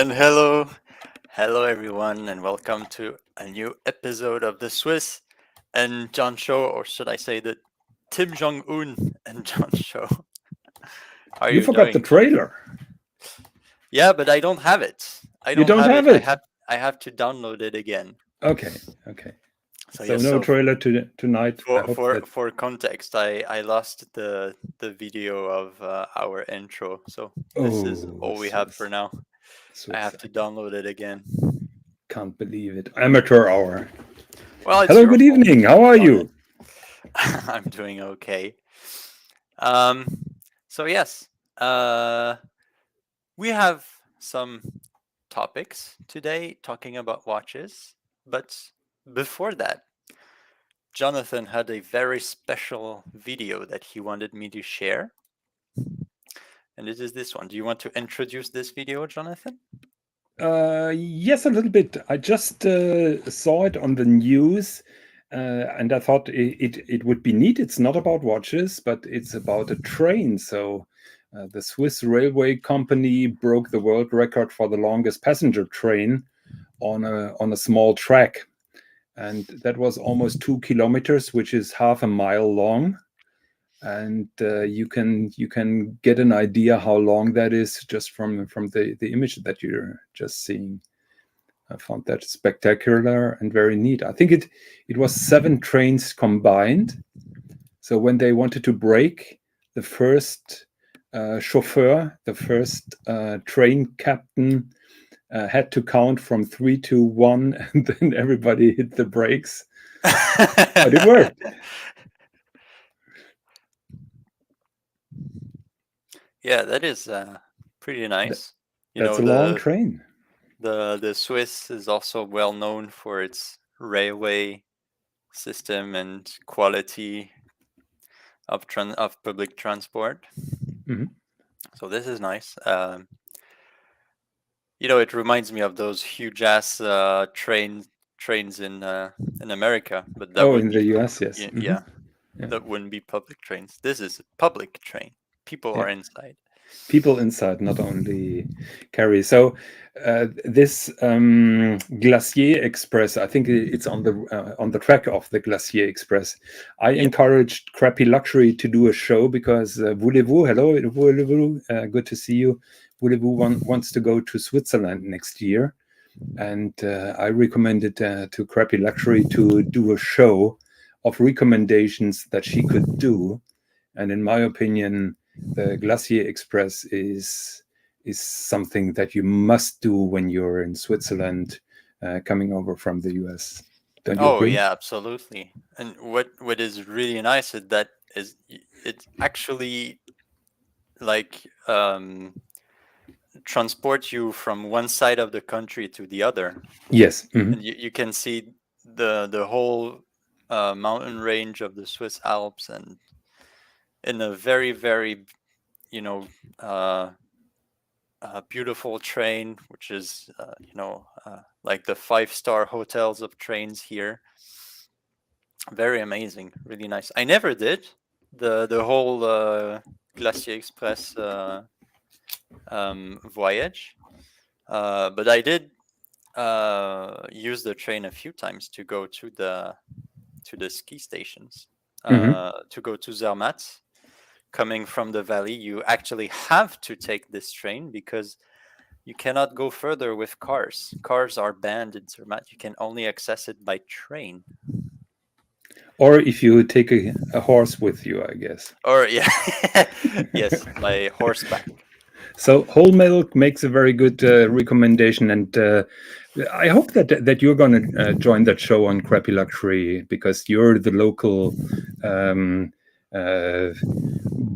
And hello everyone, and welcome to a new episode of the Swis and John Show, or should I say the Tim Jong-un and John Show. How are You you forgot the doing, Jonathan? trailer. Yeah, but I don't have it. I You don't don't have have it. it. I have to download it again. Okay. So So yes, no so trailer tonight. I for hope for that. for context, I lost the video of our intro. So this is Oh, all we have for Swiss, now. I Swiss! have to download it again. Can't believe it. Amateur hour. Well, it's Hello. your Good fault. evening. How are Darn it. you? I'm doing okay. Um, so yes, we have some topics today talking about watches, but before that, Jonathan had a very special video that he wanted me to share, and it is this one. Do you want to introduce this video, Jonathan? Yes, a little bit. I just saw it on the news, and I thought it would be neat. It's not about watches, but it's about a train. So, the Swiss railway company broke the world record for the longest passenger train on a small track, and that was almost 2 kilometers, which is half a mile long. And you can get an idea how long that is just from the image that you're just seeing. I found that spectacular and very neat. I think it was 7 trains combined. So when they wanted to break, the first chauffeur, the first train captain, had to count from 3 to 1, and then everybody hit the brakes. But it worked. Yeah, that is pretty nice. You That's know, a long train. the Swiss is also well known for its railway system and quality of public transport. Mhm. So this is nice. You know, it reminds me of those huge ass trains in America, but that Oh, would in be the US, yes. yeah, Yeah. that wouldn't be public trains. This is a public train. People Yeah. are inside. People inside, not only carry. So this Glacier Express, I think it's on the track of the Glacier Express. I Yep. encouraged Crappy Luxury to do a show because Voulez-vous, hello, Voulez-vous, good to see you. Voulez-vous wants to go to Switzerland next year, and I recommended to Crappy Luxury to do a show of recommendations that she could do. And in my opinion, the Glacier Express is something that you must do when you're in Switzerland, coming over from the US. Don't you Oh agree? yeah, absolutely. And what is really nice is that it actually like transports you from one side of the country to the other, Yes. and you can see the whole mountain range of the Swiss Alps, and in a very you know uh, beautiful train, which is like the 5-star hotels of trains here. Very amazing, really nice. I never did the whole Glacier Express voyage, but I did use the train a few times to go to the ski stations, Hmm. to go to Zermatt. Coming from the valley, you actually have to take this train because you cannot go further with cars. Cars are banned in Zermatt. You can only access it by train. Or if you take a horse with you, I guess. Or yeah, yes, by horseback. So whole milk makes a very good recommendation, and I hope that you're going to join that show on Crappy Luxury because you're the local um, uh,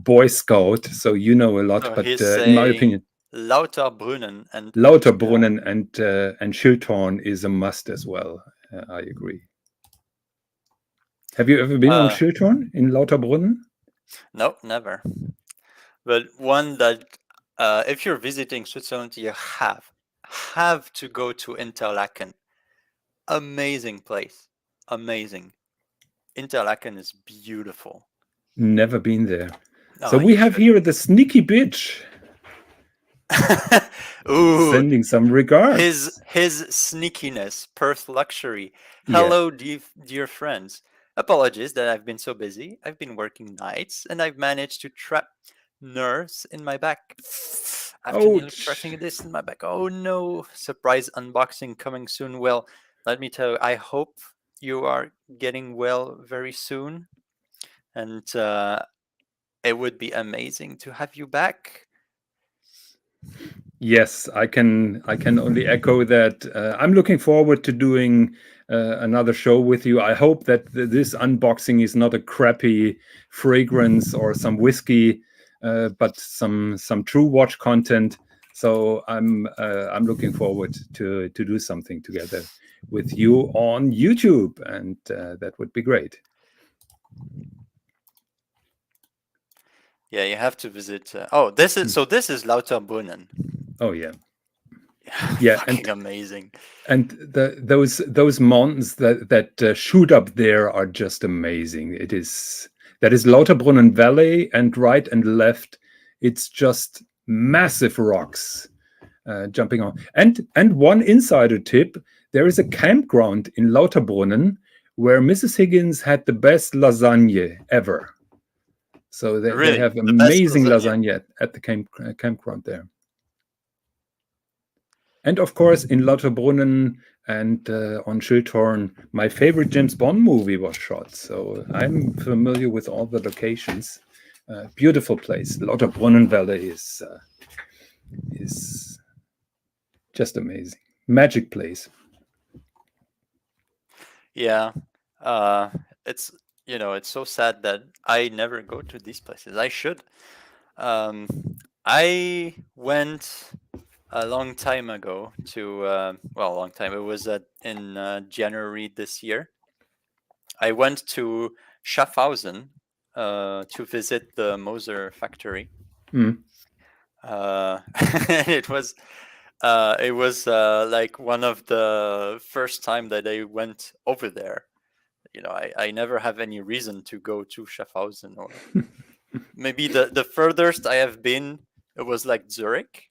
Boy Scout, so you know a lot. So But he's in my saying opinion, Lauterbrunnen and Lauterbrunnen and Schilthorn is a must as well. I agree. Have you ever been on Schilthorn in Lauterbrunnen? no, never. But one that if you're visiting Switzerland, you have to go to Interlaken. Amazing place, amazing. Interlaken is beautiful. Never been there. So Oh, we you have should. here the sneaky bitch. Ooh, sending some regards. his sneakiness, Perth luxury. Yeah. Hello, dear friends. Apologies that I've been so busy. I've been working nights, and I've managed to trap nerves in my back. After nearly Ouch. trapping this in my back. Oh no! Surprise unboxing coming soon. Well, let me tell you, I hope you are getting well very soon, and it would be amazing to have you back. Yes, I can only echo that. I'm looking forward to doing another show with you. I hope that this unboxing is not a crappy fragrance or some whiskey, but some true watch content. So I'm looking forward to do something together with you on YouTube, and that would be great. Yeah, you have to visit. Oh, this is Hmm. so. This is Lauterbrunnen. Oh yeah, yeah, Fucking amazing. and those mountains that shoot up there are just amazing. It is that is Lauterbrunnen Valley, and right and left, it's just massive rocks jumping on. And one insider tip: there is a campground in Lauterbrunnen where Mrs. Higgins had the best lasagna ever. So they Really, have the best amazing lasagna. lasagna at the campground there. And of course, in Lauterbrunnen and on Schildhorn, my favorite James Bond movie was shot. So I'm familiar with all the locations. Beautiful place. Lauterbrunnen Valley is just amazing. Magic place. Yeah. It's it's so sad that I never go to these places. I should. Um, I went a long time ago to well, a long time. It was in January this year. I went to Schaffhausen to visit the Moser factory. Mm. And it was like one of the first time that I went over there. I never have any reason to go to Schaffhausen, or maybe the furthest I have been, it was like Zurich.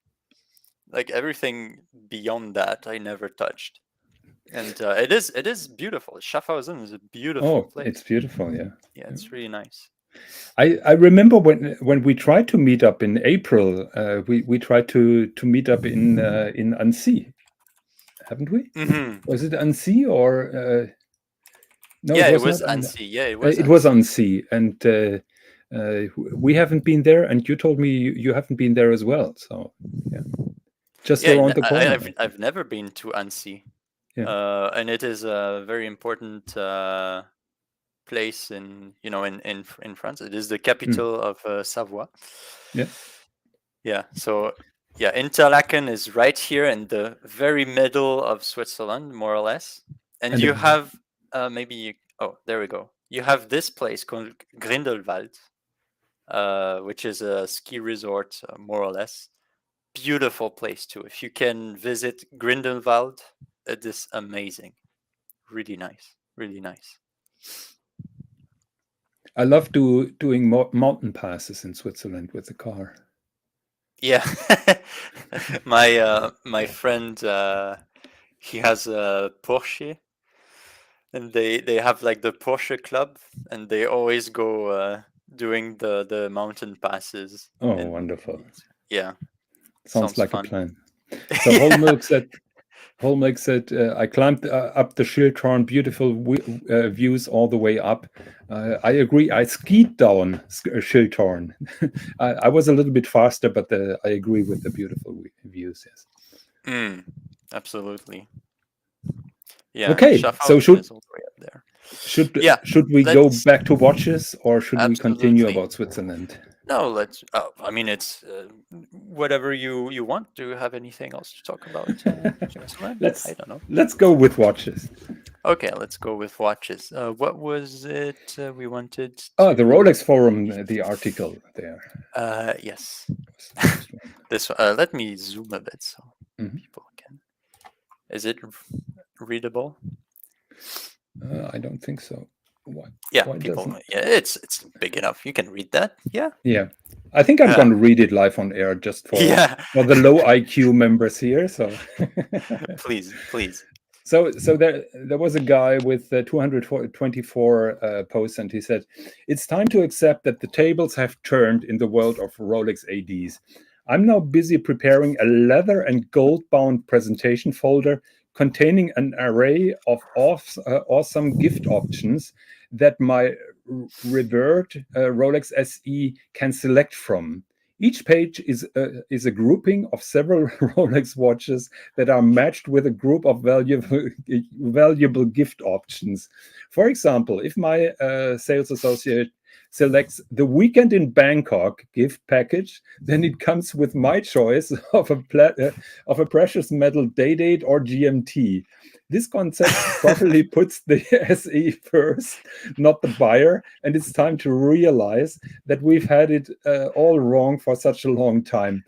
Like everything beyond that I never touched. And it is beautiful. Schaffhausen is a beautiful Oh, place. it's beautiful. Yeah. Yeah, it's really nice. I remember when we tried to meet up in April, we tried to meet up in Annecy, haven't we? Hmm. Was it Annecy or no? It Yeah, it was was not. Annecy. Yeah, it was It was Annecy. Annecy, and we haven't been there. And you told me you haven't been there as well. So yeah, just Yeah, around the corner. I've never been to Annecy, Yeah. and it is a very important place in in France. It is the Mm. capital of Savoie. Yeah. Yeah, so yeah, Interlaken is right here in the very middle of Switzerland, more or less. And And you have oh, there we go. You have this place called Grindelwald, which is a ski resort, more or less. Beautiful place too. If you can visit Grindelwald, it is amazing. Really nice. Really nice. I love doing mountain passes in Switzerland with the car. Yeah. My friend he has a Porsche, and they have like the Porsche club, and they always go doing the mountain passes Oh, in wonderful! these. Yeah, Sounds sounds like a fun. plan. So Holmberg said, I climbed up the Schildhorn, beautiful views all the way up. I agree. I skied down Schildhorn. I was a little bit faster, but I agree with the beautiful views. Yes. Mm, absolutely. Yeah, Okay. So Schaffhausen is all the way up there. Yeah, should we go let's back to watches, or should we continue absolutely. about Switzerland? No, let's. I mean, it's whatever you want. Do you have anything else to talk about Switzerland? I let's don't know. let's go with watches. Okay, let's go with watches. What was it we wanted Oh, the to? Rolex Forum, the article there Yes. was the first one. This. Let me zoom a bit so Mhm. people can. Is it readable? I don't think so. Why? Yeah, Why people. doesn't? Yeah, it's big enough. You can read that. Yeah. Yeah. I think I'm going to read it live on air just Yeah. for the low IQ members here. So Please, please. so there was a guy with 224 posts, and he said, "It's time to accept that the tables have turned in the world of Rolex ADs. I'm now busy preparing a leather and gold-bound presentation folder containing an array of awesome gift options that my revert Rolex SE can select from. Each page is a grouping of several Rolex watches that are matched with a group of valuable gift options. For example, if my sales associate selects the weekend in Bangkok gift package, then it comes with my choice of a precious metal day date or GMT. This concept properly puts the SE first, not the buyer, and it's time to realize that we've had it all wrong for such a long time.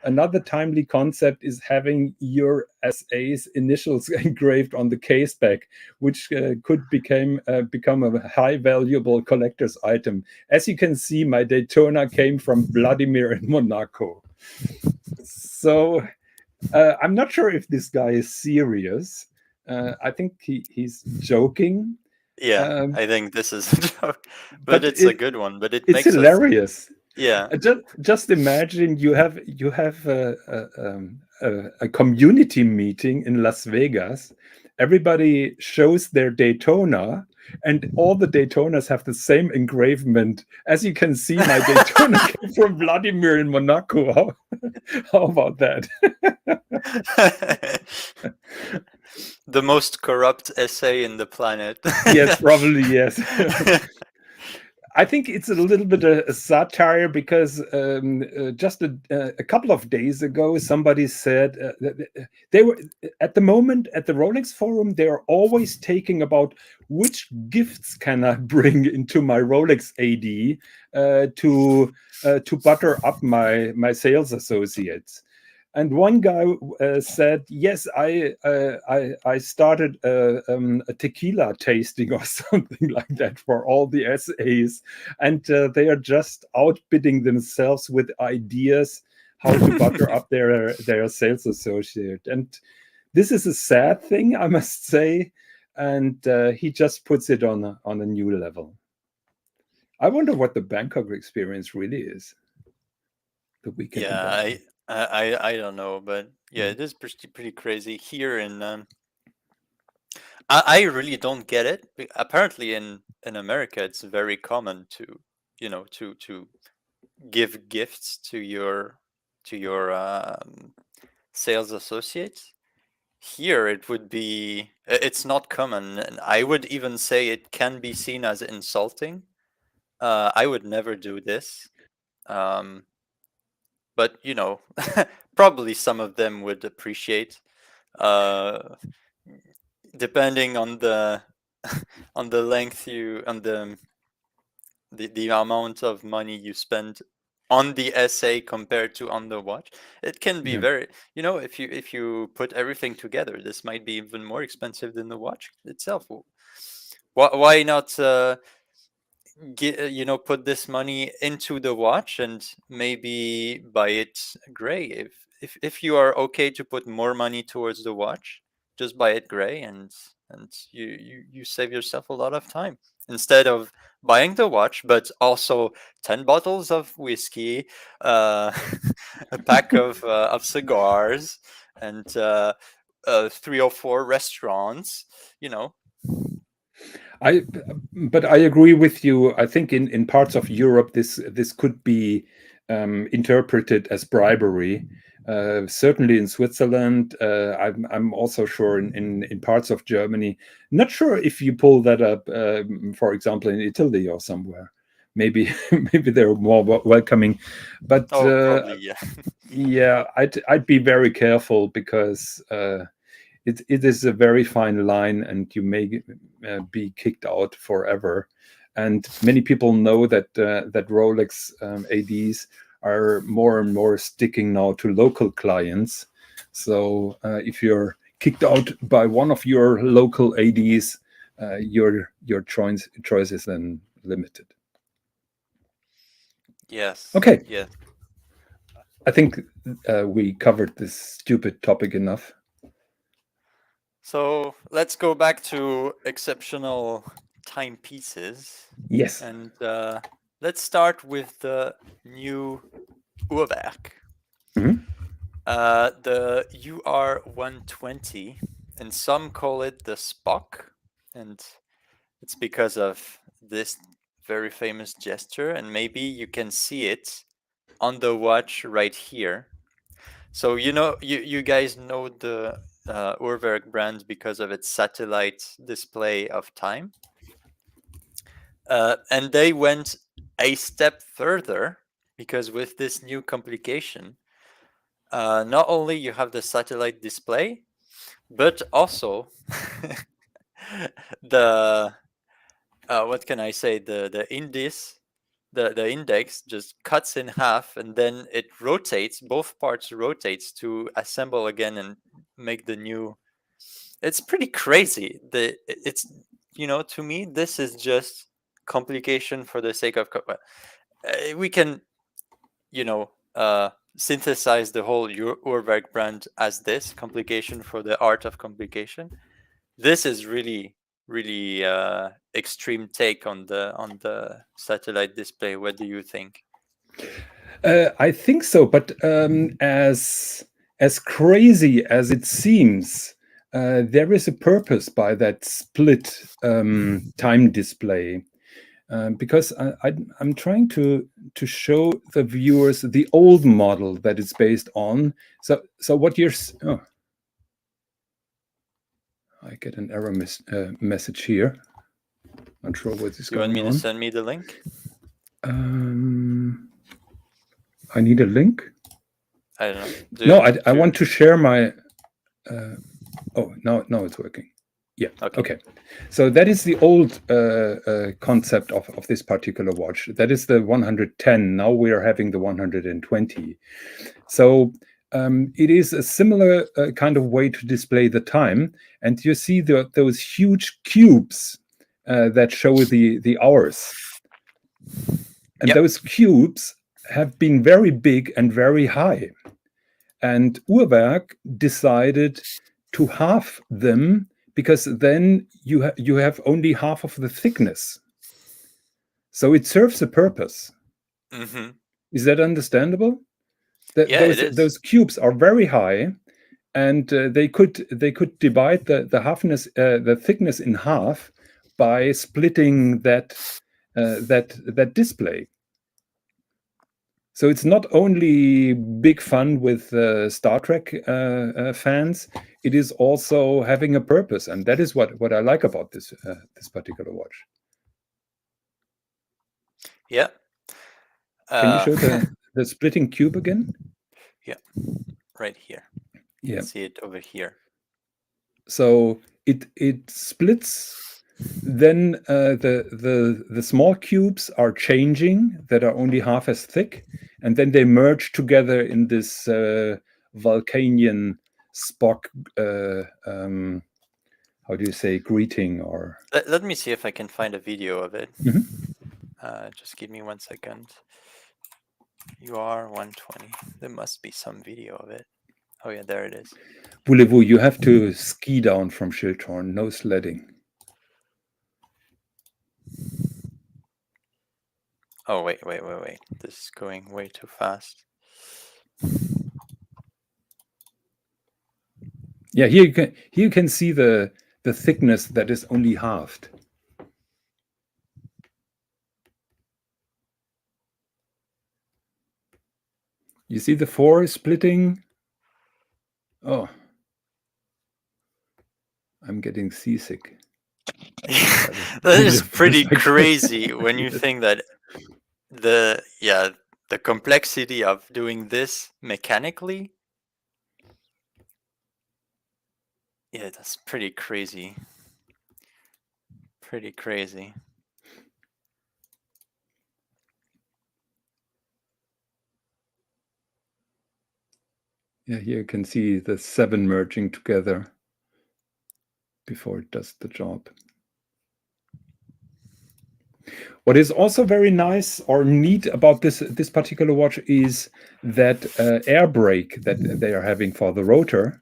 Another timely concept is having your SA's initials engraved on the case back, which could become a high valuable collector's item. As you can see, my Daytona came from Vladimir in Monaco. So I'm not sure if this guy is serious. I think he's joking. Yeah, Um, I think this is a joke, but but it's a good one. But it it's makes us, hilarious. yeah, Just imagine you have a community meeting in Las Vegas. Everybody shows their Daytona, and all the Daytonas have the same engravement. As you can see, my Daytona came from Vladimir in Monaco. How about that? the most corrupt essay in the planet. Yes, probably yes. I think it's a little bit a satire because just a couple of days ago, somebody said they were at the moment at the Rolex Forum. They are always taking about which gifts can I bring into my Rolex AD to butter up my sales associates. And one guy said, "Yes, I started a tequila tasting or something like that for all the SAs, and they are just outbidding themselves with ideas how to butter up their sales associate." And this is a sad thing, I must say. And he just puts it on a new level. I wonder what the Bangkok experience really is. The weekend in Yeah, Bangkok. I don't know, but yeah, Mm. it is pretty crazy here in. I really don't get it. Apparently, in America, it's very common to, to give gifts to your sales associates. Here, it would be. It's not common, and I would even say it can be seen as insulting. I would never do this. Um, but probably some of them would appreciate, uh, depending on the on the length you on the amount of money you spend on the essay compared to on the watch. It can be Yeah. very, if you put everything together, this might be even more expensive than the watch itself. Why not put this money into the watch and maybe buy it gray? If you are okay to put more money towards the watch, just buy it gray, and you save yourself a lot of time instead of buying the watch but also 10 bottles of whiskey, uh, a pack of cigars, and 3 or 4 restaurants, you know. I but I agree with you. I think in parts of Europe this could be interpreted as bribery. Certainly in Switzerland, I'm also sure in parts of Germany. Not sure if you pull that up, for example, in Italy or somewhere. Maybe maybe they're more welcoming, but Oh, probably, yeah. yeah, I'd be very careful because it is a very fine line, and you may be kicked out forever. And many people know that Rolex ADs are more and more sticking now to local clients. So if you're kicked out by one of your local ADs, your choice is then limited. Yes. Okay, Yes. I think we covered this stupid topic enough. So let's go back to exceptional timepieces, Yes. and let's start with the new Uhrwerk. Mhm. The UR120, and some call it the Spock, and it's because of this very famous gesture, and maybe you can see it on the watch right here. So you guys know the Uhrwerk brand because of its satellite display of time, and they went a step further because with this new complication, not only you have the satellite display, but also the what can I say, the index just cuts in half, and then it rotates, both parts rotates to assemble again and make the new. It's pretty crazy. It's to me this is just complication for the sake of we can synthesize the whole Uhrwerk brand as this complication for the art of complication. This is really really extreme take on the satellite display. What do you think? I think so, but as crazy as it seems, there is a purpose by that split time display. Because I'm trying to show the viewers the old model that it's based on. So what you're I get an error message here. Not sure what is You want going me to on. send me the link? I need a link. I don't know. No, I want to share my. Oh, now it's working. Yeah. Okay. So that is the old concept of this particular watch. That is the 110. Now we are having the 120. So it is a similar kind of way to display the time. And you see those huge cubes that show the hours. And those cubes have been very big and very high. And Uhrwerk decided to halve them because then you have only half of the thickness. So it serves a purpose. Mm-hmm. Is that understandable? Yeah, it is. Those cubes are very high, and they could divide the thickness in half by splitting that display. So it's not only big fun with Star Trek fans; it is also having a purpose, and that is what I like about this particular watch. Yeah. Can you show the splitting cube again? Yeah, right here. You Yeah. can see it over here. So it splits. Then the small cubes are changing that are only half as thick, and then they merge together in this Vulcanian Spock. How do you say greeting or? Let me see if I can find a video of it. Mm-hmm. Just give me 1 second. UR120. There must be some video of it. Oh yeah, there it is. Voulez-vous, you have to ski down from Schildhorn. No sledding. Oh wait. This is going way too fast. Yeah, here you can see the thickness that is only halved. You see the 4 splitting? Oh, I'm getting seasick. That is pretty crazy when you think that the complexity of doing this mechanically. Yeah, that's pretty crazy. Pretty crazy. Yeah, here you can see the 7 merging together before it does the job. What is also very nice or neat about this particular watch is that air brake that they are having for the rotor.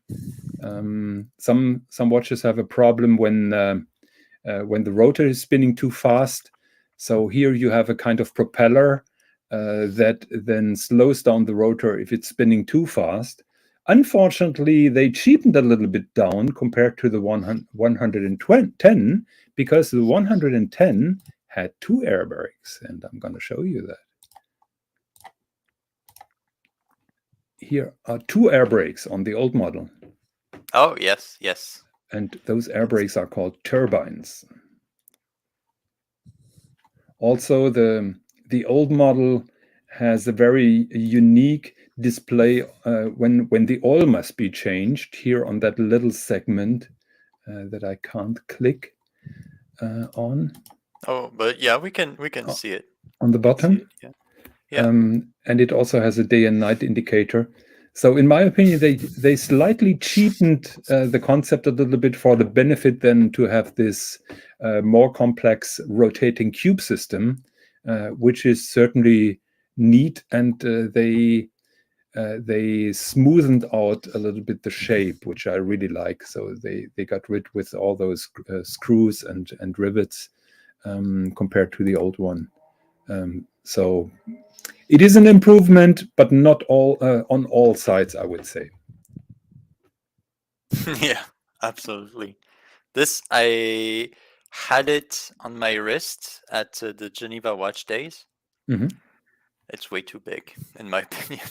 Some watches have a problem when the rotor is spinning too fast. So here you have a kind of propeller that then slows down the rotor if it's spinning too fast. Unfortunately, they cheapened a little bit down compared to the 110 because the 110 had two air brakes, and I'm going to show you that. Here are two air brakes on the old model. Oh, yes, yes. And those air brakes are called turbines. Also, the old model has a very unique display when the oil must be changed here on that little segment that I can't click on. Oh, but yeah, we can see it. On the bottom. Yeah. Yeah. And it also has a day and night indicator. So in my opinion, they slightly cheapened the concept a little bit for the benefit then to have this more complex rotating cube system, which is certainly neat, and they smoothened out a little bit the shape, which I really like. So they got rid with all those screws and rivets compared to the old one. So it is an improvement, but not all on all sides, I would say. Yeah, absolutely. This, I had it on my wrist at the Geneva Watch Days. Mm-hmm. It's way too big, in my opinion.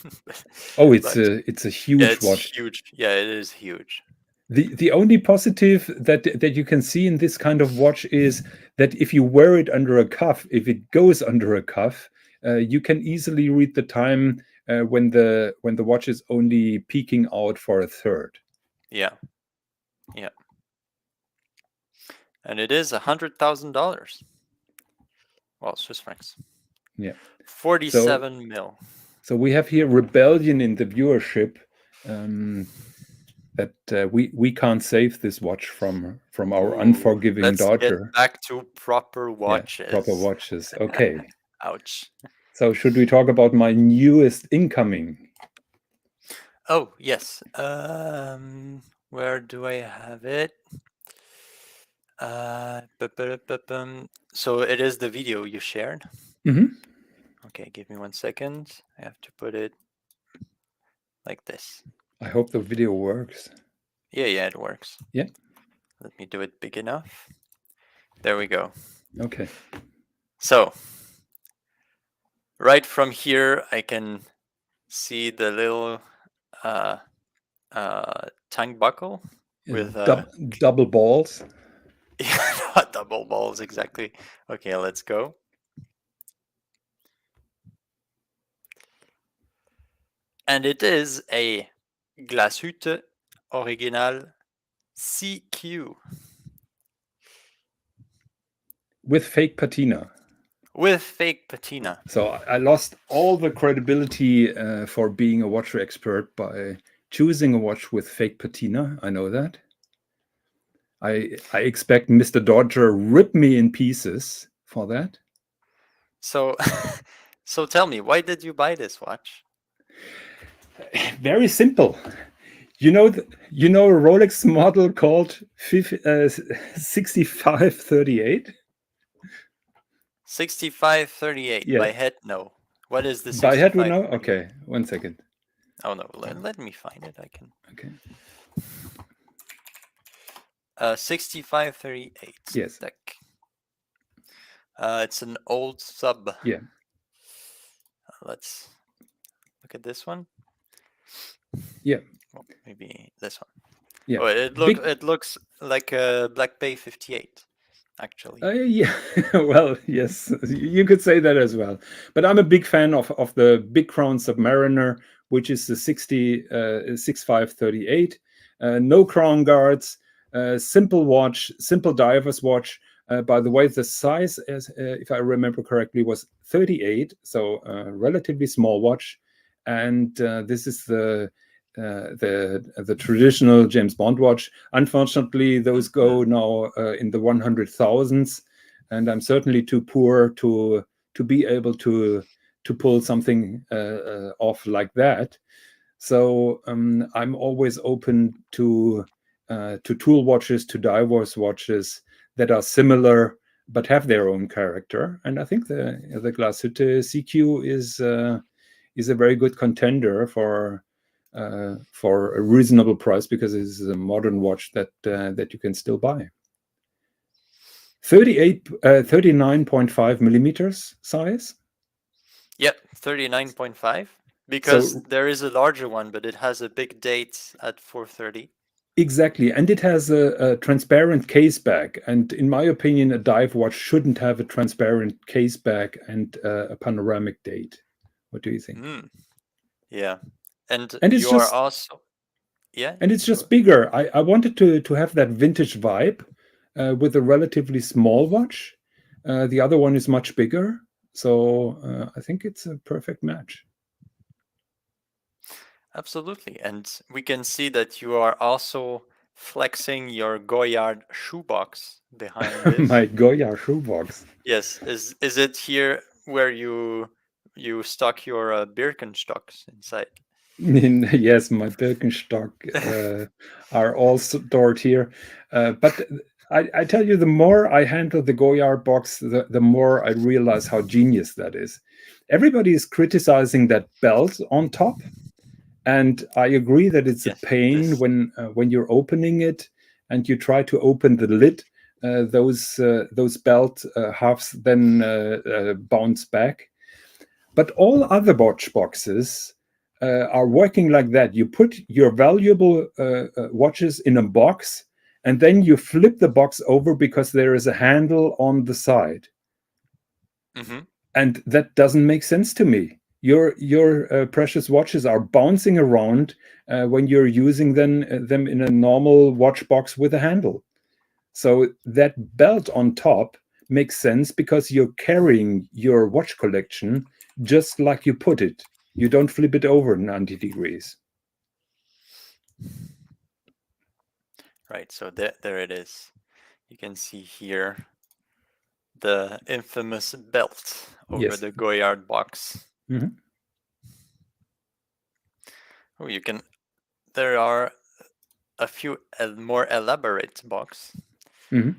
Oh, it's But a huge yeah, it's watch. huge. Yeah, it is huge. The only positive that you can see in this kind of watch is that if you wear it under a cuff, if it goes under a cuff, you can easily read the time when the watch is only peeking out for a third. Yeah, yeah. And it is $100,000. Well, Swiss francs. Yeah. 47 mil. So we have here rebellion in the viewership. That we can't save this watch from our unforgiving daughter. Get back to proper watches. Yeah, proper watches. Okay. Ouch. So should we talk about my newest incoming? Oh, yes. Where do I have it? So it is the video you shared. Mm-hmm. Okay, give me 1 second. I have to put it like this. I hope the video works. Yeah, it works. Yeah. Let me do it big enough. There we go. Okay. So, right from here, I can see the little tongue buckle with double balls. Yeah, double balls, exactly. Okay, let's go. And it is a Glashütte Original CQ. With fake patina. With fake patina. So I lost all the credibility for being a watch expert by choosing a watch with fake patina. I know that. I expect Mr. Dodger rip me in pieces for that. So, so tell me, why did you buy this watch? Very simple. You know a Rolex model called 6538? 6538. Yeah. By head, no. What is the 6538? By head, we know? Okay, 1 second. Oh, no, let me find it. I can. Okay. 6538. Yes. It's an old sub. Yeah. Let's look at this one. Yeah. Well, maybe this one. Yeah. Oh, it looks like a Black Bay 58, actually. Yeah. Well, yes, you could say that as well. But I'm a big fan of the Big Crown Submariner, which is the 6538. No crown guards, simple watch, simple diver's watch. By the way, the size, if I remember correctly, was 38, so a relatively small watch. And this is the traditional James Bond watch. Unfortunately, those go now in the 100,000s. and I'm certainly too poor to be able to pull something off like that. So I'm always open to tool watches, to divorce watches that are similar but have their own character. And I think the Glashütte CQ is a very good contender for a reasonable price, because it is a modern watch that you can still buy. 39.5 millimeters size. Yep, 39.5. Because So there is a larger one, but it has a big date at 4:30. exactly, and it has a transparent case back. And in my opinion, a dive watch shouldn't have a transparent case back and a panoramic date. What do you think? Mm, yeah. And And it's you are just also, yeah, and it's go. just bigger. I wanted to have that vintage vibe with a relatively small watch. The other one is much bigger, so I think it's a perfect match. Absolutely. And we can see that you are also flexing your Goyard shoebox behind this. My Goya shoebox. Yes, is it here where you stock your Birkenstocks inside? Yes, my Birkenstock are all stored here. But I tell you, the more I handle the Goyard box, the more I realize how genius that is. Everybody is criticizing that belt on top, and I agree that it's a Yes, pain this. when you're opening it and you try to open the lid. Those belt halves then bounce back. But all other watch boxes are working like that. You put your valuable watches in a box, and then you flip the box over because there is a handle on the side, Mm-hmm. and that doesn't make sense to me. Your precious watches are bouncing around when you're using them in a normal watch box with a handle. So that belt on top makes sense because you're carrying your watch collection just like you put it. You don't flip it over 90 degrees. Right, so there it is. You can see here the infamous belt over Yes. the Goyard box. Mhm. Oh, you can. There are a few more elaborate box. Mhm.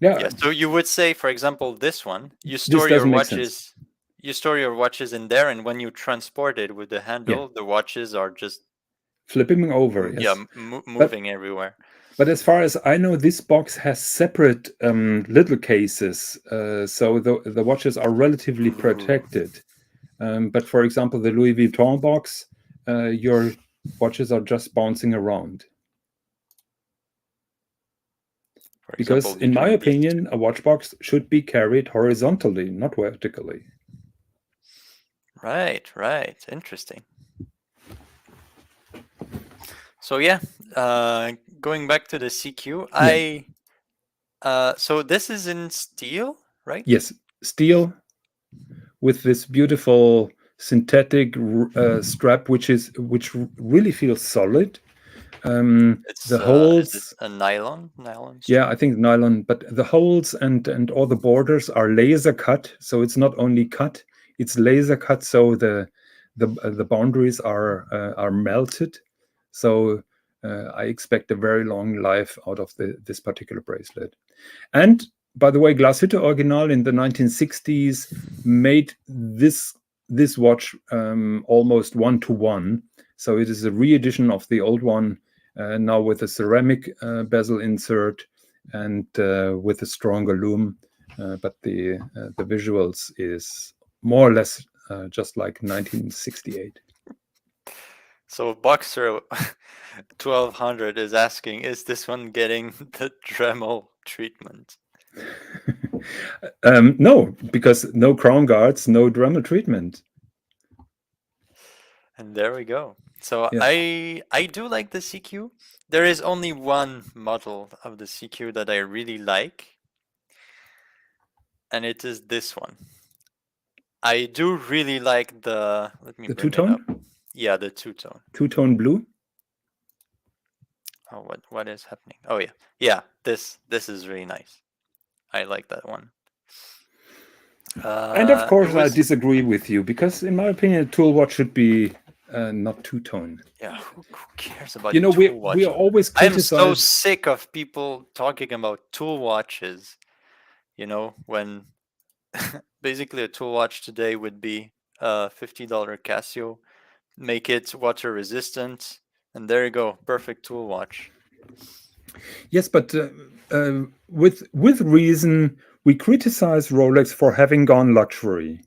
Yeah, Yeah, so you would say, for example, this one, this doesn't make sense. you store your watches in there, and when you transport it with the Yeah, handle, the watches are just flipping over, yeah, yes. But moving everywhere. but as far as I know, this box has separate little cases, so the watches are relatively Ooh. protected. But for example, the Louis Vuitton box, your watches are just bouncing around. For Because, example, in my between these two. opinion, a watch box should be carried horizontally, not vertically. Right, right. Interesting. So yeah, going back to the CQ, Yeah. so this is in steel, right? Yes. Steel with this beautiful synthetic strap, which really feels solid. It's The is it holes, a nylon yeah, strap? I think nylon, but the holes and all the borders are laser cut, so it's not only cut, it's laser cut, so the boundaries are melted. So I expect a very long life out of this particular bracelet. And by the way, Glashütte Original in the 1960s made this watch almost one-to-one. So it is a re-edition of the old one, now with a ceramic bezel insert and with a stronger lume. But the visuals is more or less just like 1968. So Boxer 1200 is asking, is this one getting the Dremel treatment? No, because no crown guards, no Dremel treatment. And there we go. So Yeah, I do like the CQ. There is only one model of the CQ that I really like, and it is this one. I do really like the, let me the bring it up. two-tone, Yeah, the two-tone. two-tone blue. Oh, what is happening? Oh yeah. Yeah, this is really nice. I like that one. And of It course, I was disagree with you because, in my opinion, a tool watch should be not two-tone. yeah. Who cares about You know, tool we are watches? always I am so criticized. sick of people talking about tool watches. When basically a tool watch today would be a $50 Casio, make it water resistant, and there you go, perfect tool watch. Yes, but with reason, we criticize Rolex for having gone luxury,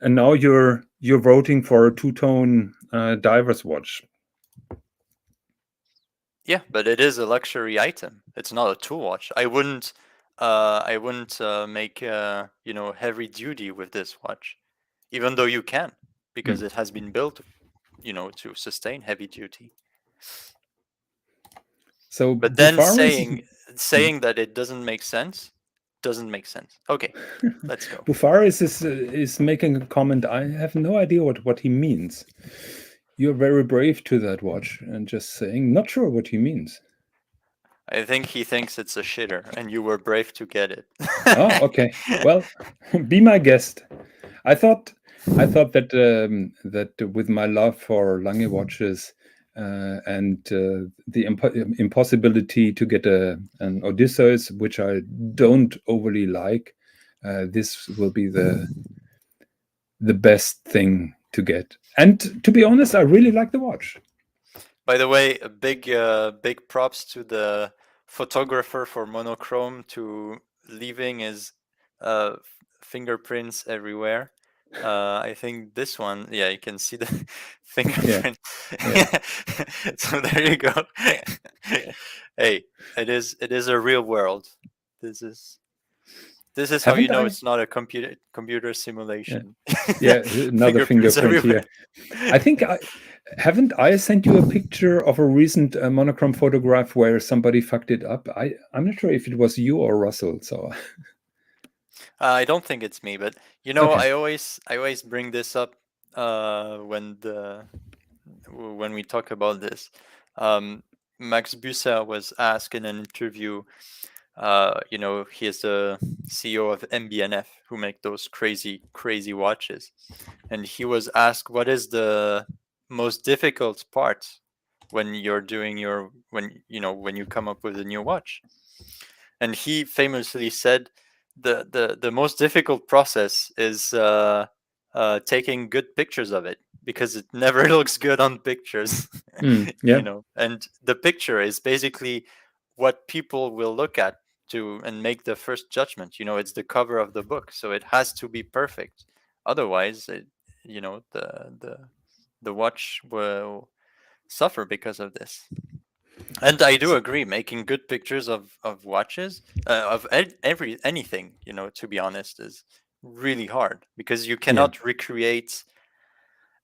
and now you're voting for a two-tone diver's watch. Yeah, but it is a luxury item. It's not a tool watch. I wouldn't make heavy duty with this watch, even though you can, because Hmm. it has been built, to sustain heavy duty. So But then Bufaro is hmm. saying that it doesn't make sense. Okay, let's go. Bufaro is making a comment. I have no idea what he means. You're very brave to that watch and just saying, not sure what he means. I think he thinks it's a shitter, and you were brave to get it. Oh, okay. Well, be my guest. I thought that with my love for Lange watches and the impossibility to get an Odysseus, which I don't overly like, this will be the best thing to get. And to be honest, I really like the watch. By the way, a big props to the photographer for monochrome to leaving his fingerprints everywhere. I think this one, yeah, you can see the Yeah, fingerprint. yeah. So there you go. Hey, it is a real world. This is this is how you Haven't know I? it's not a computer Yeah, simulation. yeah. Another Fingerprints fingerprint everywhere. here. I think I haven't I sent you a picture of a recent monochrome photograph where somebody fucked it up. I'm not sure if it was you or Russell. So I don't think it's me, but okay. I always bring this up when we talk about this. Um, Max Busser was asked in an interview. He is the CEO of MBNF, who make those crazy watches, and he was asked what is the most difficult part when you're doing when you come up with a new watch, and he famously said the most difficult process is taking good pictures of it because it never looks good on pictures. Yeah. And the picture is basically what people will look at to and make the first judgment. It's the cover of the book, so it has to be perfect. Otherwise, the watch will suffer because of this. And I do So, agree, making good pictures of watches, of anything, to be honest, is really hard because you yeah. cannot recreate.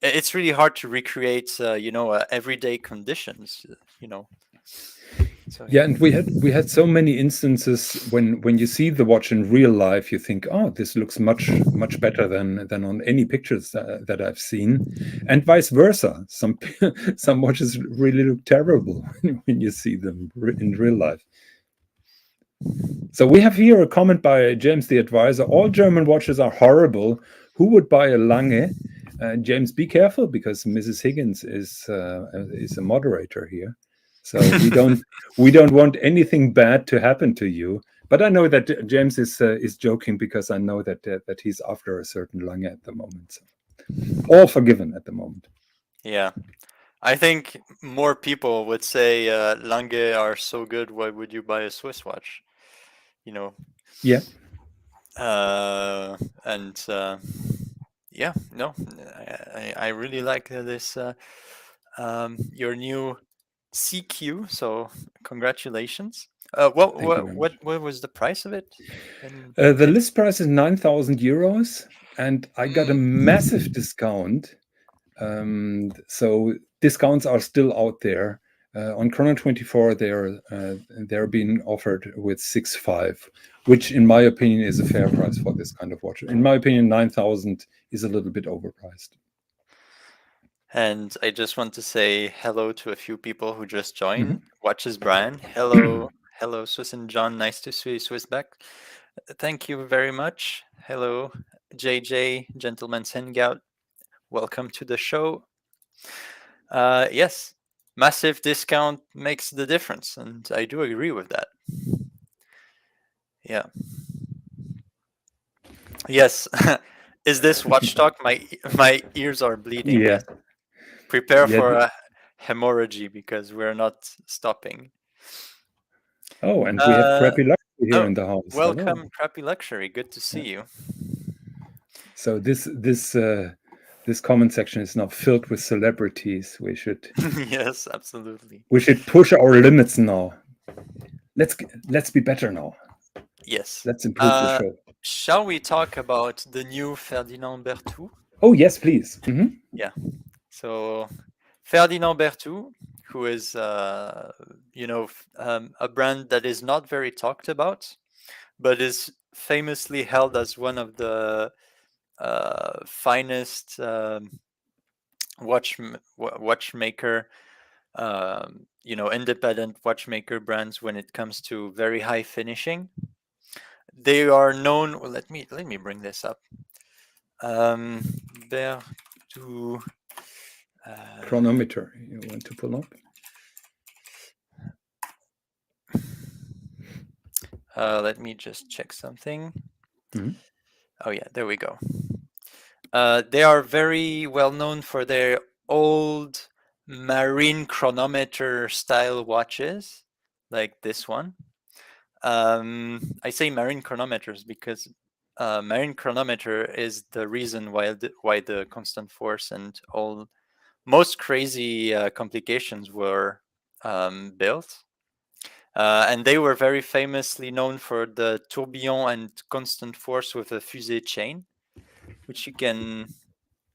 It's really hard to recreate, everyday conditions, So Yeah, yeah. and we had so many instances when you see the watch in real life, you think, oh, this looks much better than on any pictures that I've seen, and vice versa. Some watches really look terrible when you see them in real life. So we have here a comment by James the Advisor. All German watches are horrible. Who would buy a Lange? James, be careful because Mrs. Higgins is a moderator here, so we don't want anything bad to happen to you. But I know that James is joking because I know that he's after a certain Lange at the moment. So all forgiven at the moment. Yeah. I think more people would say Lange are so good. Why would you buy a Swiss watch? You know, Yeah, uh, and yeah, no, I really like this your new CQ. So congratulations. What thank you what very what much. what was the price of it? In The list price is 9,000 euros, and I got a massive discount. So discounts are still out there. On Chrono 24, they're being offered with 6.5, which in my opinion is a fair price for this kind of watch. In my opinion, 9,000 is a little bit overpriced. And I just want to say hello to a few people who just Mhm. joined. Watches Brian. Hello, Hello, Swis and John. Nice to see you, Swiss back. Thank you very much. Hello, JJ, Gentleman's Hangout. Welcome to the show. Yes, massive discount makes the difference, and I do agree with that. Yeah. Yes. Is this watch talk? My ears are bleeding. Yeah, Yes. Prepare yeah. for a hemorrhage because we're not stopping. Oh, and we have Uh, Crappy Luxury here oh, in the house. Hello. welcome, Crappy Luxury. Good to see Yeah. you. So this comment section is now filled with celebrities. Yes, absolutely. We should push our limits now. Let's be better now. Yes. Let's improve the show. Shall we talk about the new Ferdinand Berthoud? Oh yes, please. Yeah. So Ferdinand Berthoud, who is a brand that is not very talked about, but is famously held as one of the finest watchmaker, independent watchmaker brands when it comes to very high finishing. They are known. Well, let me bring this up. Berthoud. Chronometer. You want to pull up? Let me just check something. Oh yeah, there we go. They are very well known for their old marine chronometer style watches, like this one. I say marine chronometers because marine chronometer is the reason why the constant force and all most crazy complications were built. And they were very famously known for the tourbillon and constant force with a fusée chain, which you can.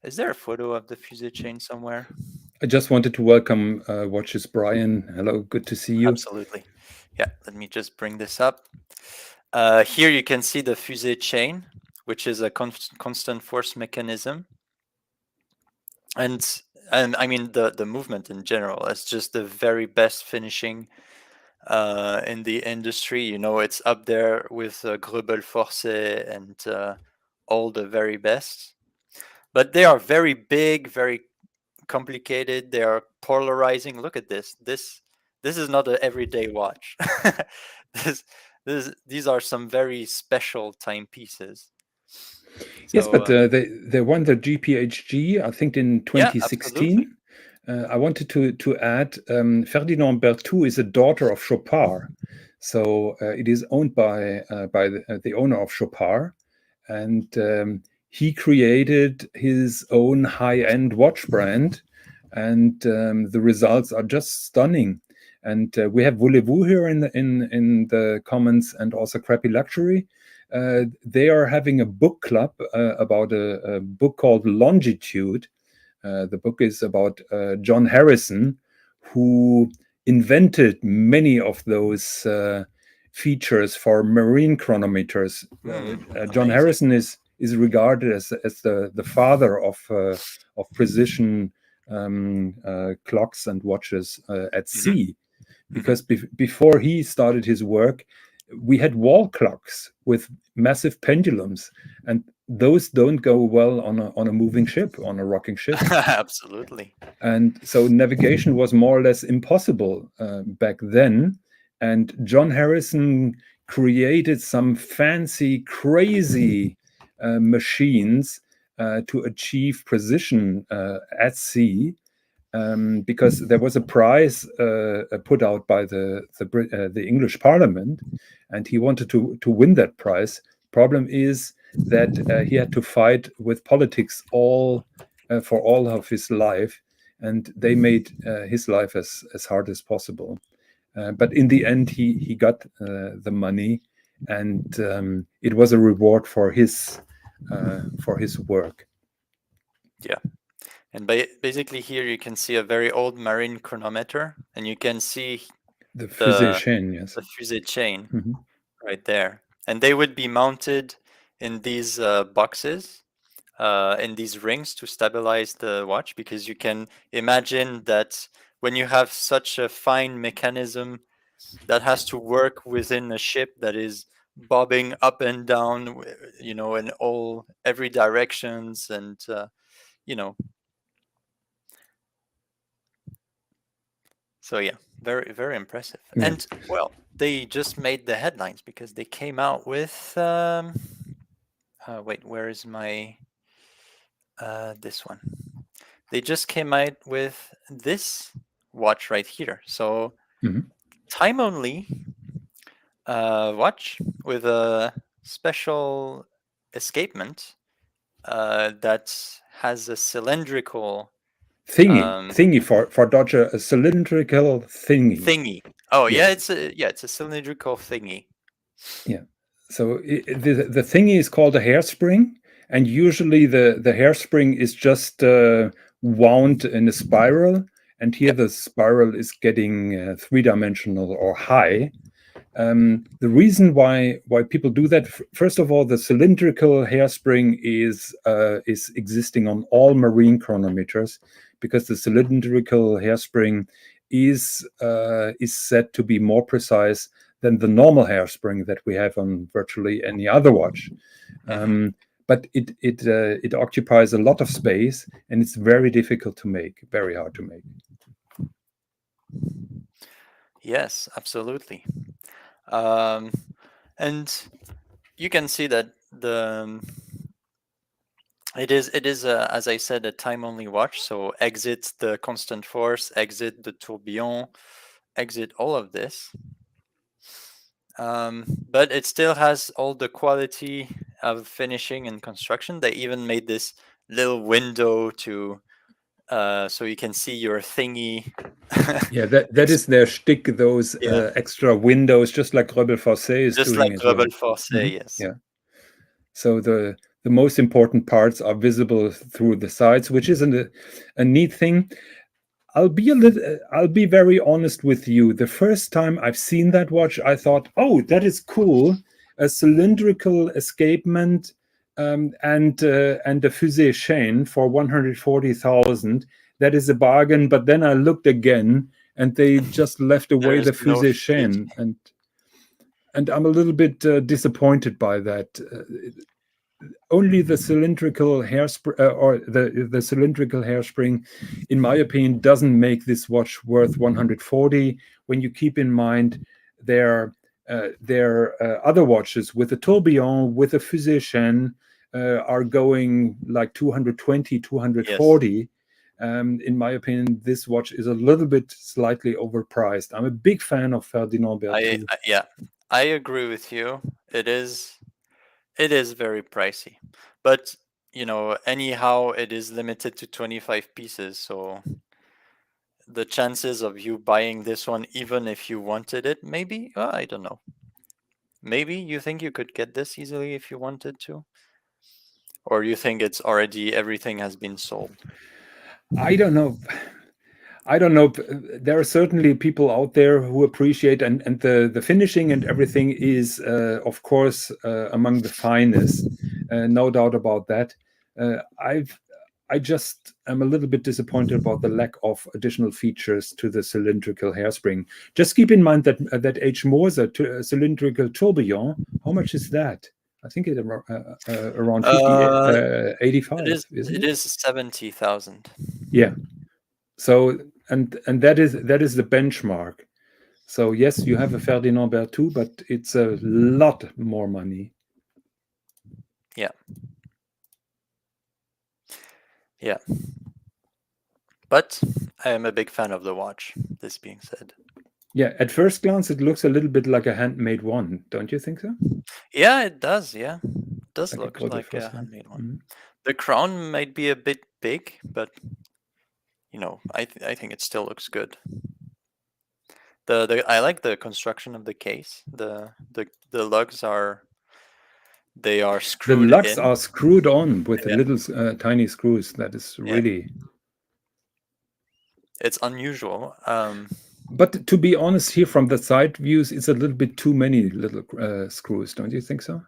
Is there a photo of the fusée chain somewhere? I just wanted to welcome Watches Brian. Hello, good to see you. Absolutely. Yeah, let me just bring this up. Here you can see the fusée chain, which is a constant force mechanism. And I mean the movement in general is just the very best finishing in the industry. It's up there with Gröbel Forcé and all the very best. But they are very big, very complicated. They are polarizing. Look at this. This is not an everyday watch. this these are some very special timepieces. Yes, So but they won the GPHG, I think, in yeah, absolutely. 2016. I wanted to add Ferdinand Berthoud is a daughter of Chopard, so it is owned by the owner of Chopard, and he created his own high-end watch brand, and the results are just stunning. And we have Voulez-Vous here in the comments, and also Crappy Luxury. They are having a book club about a book called Longitude. The book is about John Harrison, who invented many of those features for marine chronometers. John Amazing. Harrison is regarded as the father of precision clocks and watches at sea, because before he started his work, we had wall clocks with massive pendulums, and those don't go well on a moving ship, on a rocking ship. Absolutely. And so navigation was more or less impossible back then. And John Harrison created some fancy, crazy machines to achieve precision at sea. Because there was a prize put out by the English Parliament, and he wanted to win that prize. Problem is that he had to fight with politics for all of his life, and they made his life as hard as possible. But in the end, he got the money, and it was a reward for his work. Yeah. And basically here you can see a very old marine chronometer, and you can see The fusée the chain, yes. fusée chain right there. And they would be mounted in these boxes, in these rings to stabilize the watch, because you can imagine that when you have such a fine mechanism that has to work within a ship that is bobbing up and down, in all every directions, and you know. So yeah, very very impressive. Yeah. And well, they just made the headlines because they came out with wait, where is my this one? They just came out with this watch right here. So Mhm. time only watch with a special escapement that has a cylindrical um, Thingy for Dodger, a cylindrical thingy. thingy. Oh Yeah, yeah, it's a cylindrical thingy. yeah. So the thingy is called a hairspring, and usually the hairspring is just wound in a spiral, and here Yep. the spiral is getting three-dimensional or high. The reason why people do that, first of all, the cylindrical hairspring is existing on all marine chronometers, because the cylindrical hairspring is said to be more precise than the normal hairspring that we have on virtually any other watch. Hmm. But it occupies a lot of space, and it's very difficult to make, very hard to make. Yes, absolutely. Um, and you can see that it is as I said, a time only watch. So exit the constant force, exit the tourbillon, exit all of this. But it still has all the quality of finishing and construction. They even made this little window to so you can see your thingy. Yeah, that Ex- is their shtick, those yeah, extra windows, just like Rebel Force is just like doing as Rebel well. Force, Mhm. yes. Yeah. So the most important parts are visible through the sides, which is a neat thing. I'll be very honest with you. The first time I've seen that watch, I thought, "Oh, that is cool! A cylindrical escapement and a fusée chain for 140,000. That is a bargain." But then I looked again, and they just left away There's the no fusée fusée. chain, and I'm a little bit disappointed by that. Only the cylindrical hairspring or the cylindrical hairspring, in my opinion, doesn't make this watch worth 140. When you keep in mind their other watches with a tourbillon, with a fusée chaîne, are going like 220, Yes, 240. In my opinion, this watch is a little bit slightly overpriced. I'm a big fan of Ferdinand Berthoud. yeah, I agree with you. It is very pricey, but anyhow, it is limited to 25 pieces. So the chances of you buying this one, even if you wanted it, maybe I don't know. Maybe you think you could get this easily if you wanted to, or you think it's already everything has been sold. I don't know. I don't know. There are certainly people out there who appreciate, and the finishing and everything is, of course, among the finest. No doubt about that. I just am a little bit disappointed about the lack of additional features to the cylindrical hairspring. Just keep in mind that H. Moore's cylindrical tourbillon. How much is that? I think it's around 50, Uh, it 85, is isn't it it? is 70,000. Yeah. So and that is the benchmark. So yes, you have a Ferdinand Berthoud, but it's a lot more money. Yeah, yeah. But I am a big fan of the watch. This being said, Yeah, at first glance, it looks a little bit like a handmade one, don't you think so? yeah, it does. Yeah, it does Like a look Grödel like a Fossil. handmade one. Mhm. The crown might be a bit big, but I think it still looks good. I like the construction of the case. The lugs are The screwed lugs in. are screwed on with the Yeah, little tiny screws. That is yeah. really. It's unusual. But to be honest, here from the side views, it's a little bit too many little screws, don't you think so?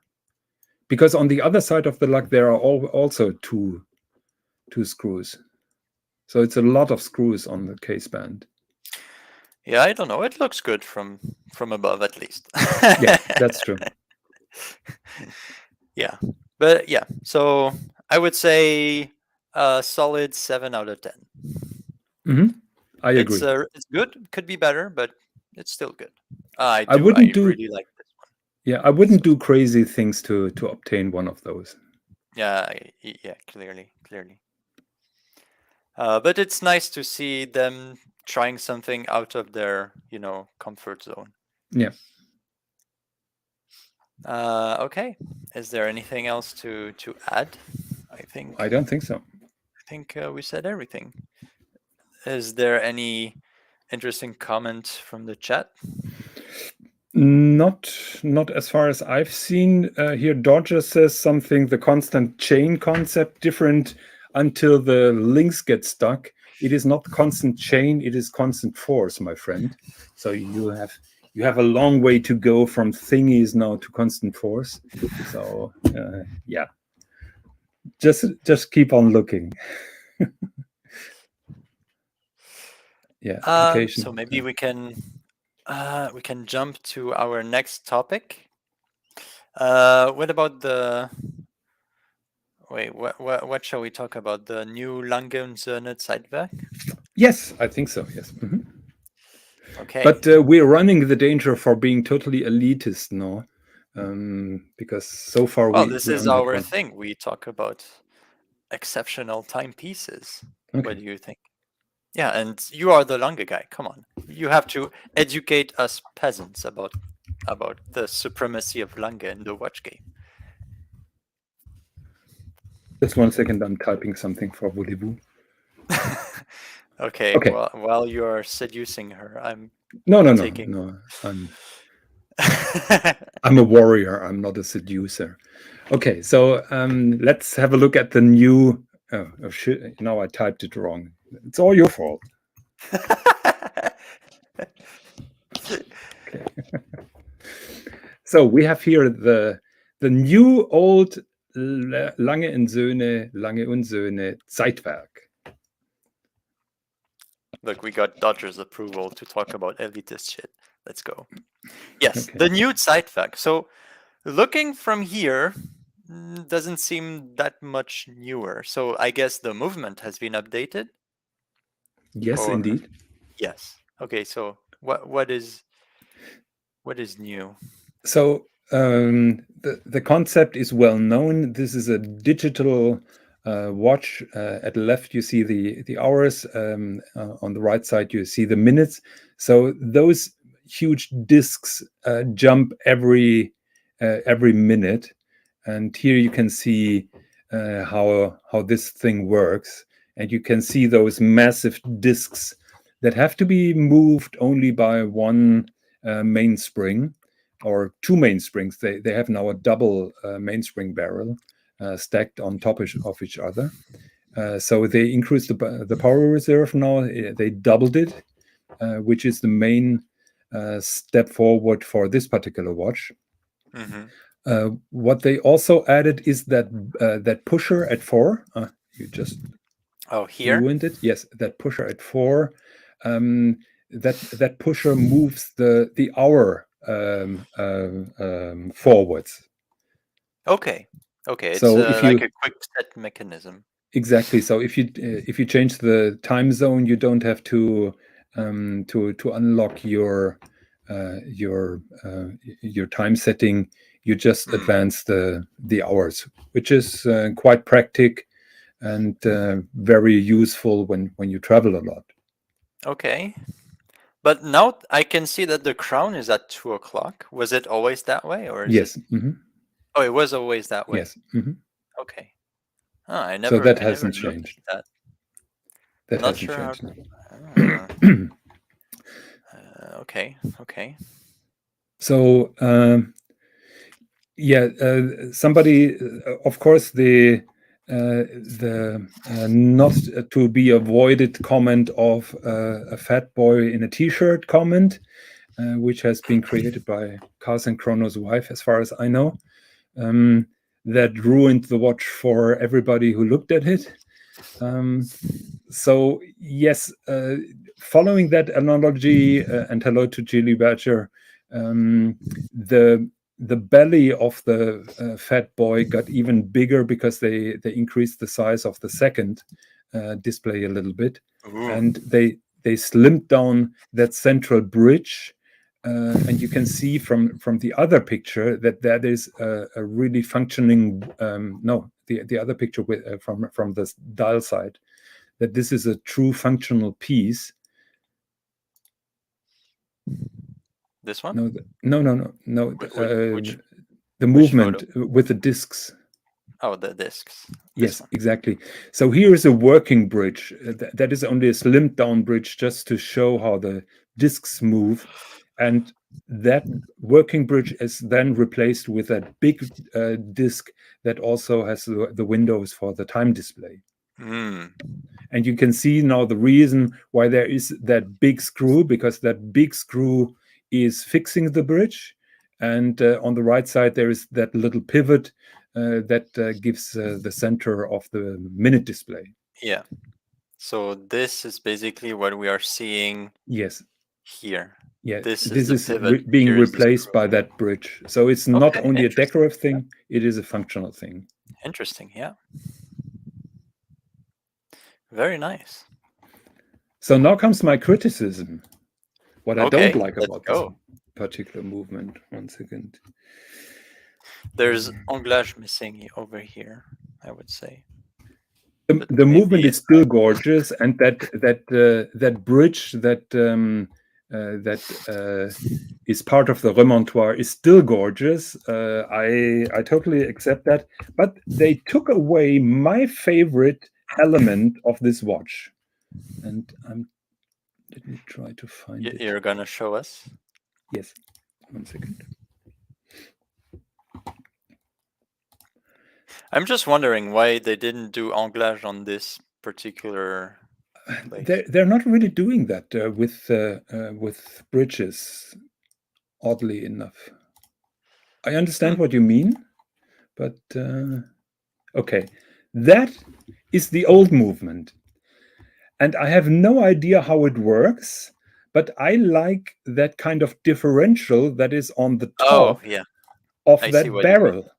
Because on the other side of the lug, there are also two screws. So it's a lot of screws on the case band. Yeah, I don't know. It looks good from above, at least. Yeah, that's true. Yeah, but yeah. So I would say a solid 7 out of 10. Hmm. I agree. It's good. Could be better, but it's still good. I I do. wouldn't I do really like this one. Yeah, I wouldn't So do crazy things to obtain one of those. yeah, yeah. Clearly, clearly. But it's nice to see them trying something out of their, comfort zone. Yeah, Okay. Is there anything else to add? I I think don't think so. we said everything. Is there any interesting comment from the chat? Not as far as I've seen. Here, Dodger says something, the constant chain concept, different until the links get stuck. It is not constant chain, it is constant force, my friend. So you have a long way to go from thingies now to constant force. So yeah, just keep on looking. Yeah, So application. maybe we can jump to our next topic. What about the wait? What shall we talk about? The new Lange und Söhne Zeitwerk? Yes, I think so. Yes. Mhm. Okay. But we're running the danger for being totally elitist now, because so far Well, we this we is only had our one. thing. We talk about exceptional timepieces. What Okay. do you think? Yeah, and you are the Lange guy. Come on, you have to educate us peasants about the supremacy of Lange in the watch game. Just 1 second. I'm typing something for Voulez-vous. Okay, Okay. well, while you're seducing her, I'm No, no, no, taking. no. I'm a warrior. I'm not a seducer. Okay. So let's have a look at the new. Oh shit! Now I typed it wrong. It's all your fault. Okay. So we have here the new old Lange und Söhne Zeitwerk. Look, we got Dodger's approval to talk about elitist shit. Let's go. Yes, Okay. the new Zeitwerk. So, looking from here, doesn't seem that much newer. So, I guess the movement has been updated, Yes, or indeed. yes. Okay, so what is new? So the concept is well known. This is a digital watch. At the left, you see the hours. On the right side, you see the minutes. So those huge discs jump every minute, and here you can see how this thing works, and you can see those massive discs that have to be moved only by one mainspring or two mainsprings. They have now a double mainspring barrel stacked on top of each other. So they increased the power reserve now. They doubled it, which is the main step forward for this particular watch. Mm-hmm. What they also added is that pusher at 4. You just Oh, here? ruined it. Yes, that pusher at 4. That pusher moves the hour forwards. Okay. Okay, it's So if like you a quick set mechanism. exactly, so if you change the time zone, you don't have to unlock your time setting. You just Mm, advance the hours, which is quite practical and very useful when you travel a lot. okay. But now I can see that the crown is at 2 o'clock. Was it always that way, or is it? Yes. Hmm. Oh, it was always that way. Yes. Hmm. Okay. Oh, I So never that I never hasn't noticed changed. that. That Not hasn't sure how. changed. Ah, okay. Okay. So yeah, somebody, of course, the not to be avoided comment of a fat boy in a t-shirt comment, which has been created by Carson Chrono's wife, as far as I know, that ruined the watch for everybody who looked at it. So yes, following that analogy, and hello to Julie Badger, the belly of the fat boy got even bigger because they increased the size of the second display a little bit, Ooh. and they slimmed down that central bridge. And you can see from the other picture that is a really functioning. No, the other picture with from the dial side, that this is a true functional piece. This one? No, no. Which The which photo? movement with the discs. Oh, the discs. This Yes, one. exactly. So here is a working bridge. That is only a slimmed down bridge just to show how the discs move. And that working bridge is then replaced with that big disc that also has the windows for the time display. Mm. And you can see now the reason why there is that big screw, because that big screw is fixing the bridge. And on the right side, there is that little pivot that gives the center of the minute display. Yeah. So this is basically what we are seeing Yes. here. Yeah, This is this the is pivot. being Here is the replaced screw. by that bridge. So it's not Okay, only a interesting. decorative thing, it is a functional thing. Interesting, yeah. Very nice. So now comes my criticism. What I don't Okay, like let's about this go. particular movement. 1 second. There's anglage missing over here, I would say. But The maybe movement is it's still gorgeous, and that bridge that is part of the remontoire is still gorgeous. I totally accept that, but they took away my favorite element of this watch, and let me try to find it. you're gonna show us. Yes, 1 second. I'm just wondering why they didn't do anglage on this particular place. They're not really doing that with bridges, oddly enough. I understand what you mean, but okay, that is the old movement, and I have no idea how it works, but I like that kind of differential that is on the Oh, top yeah, of I see that what you mean. barrel.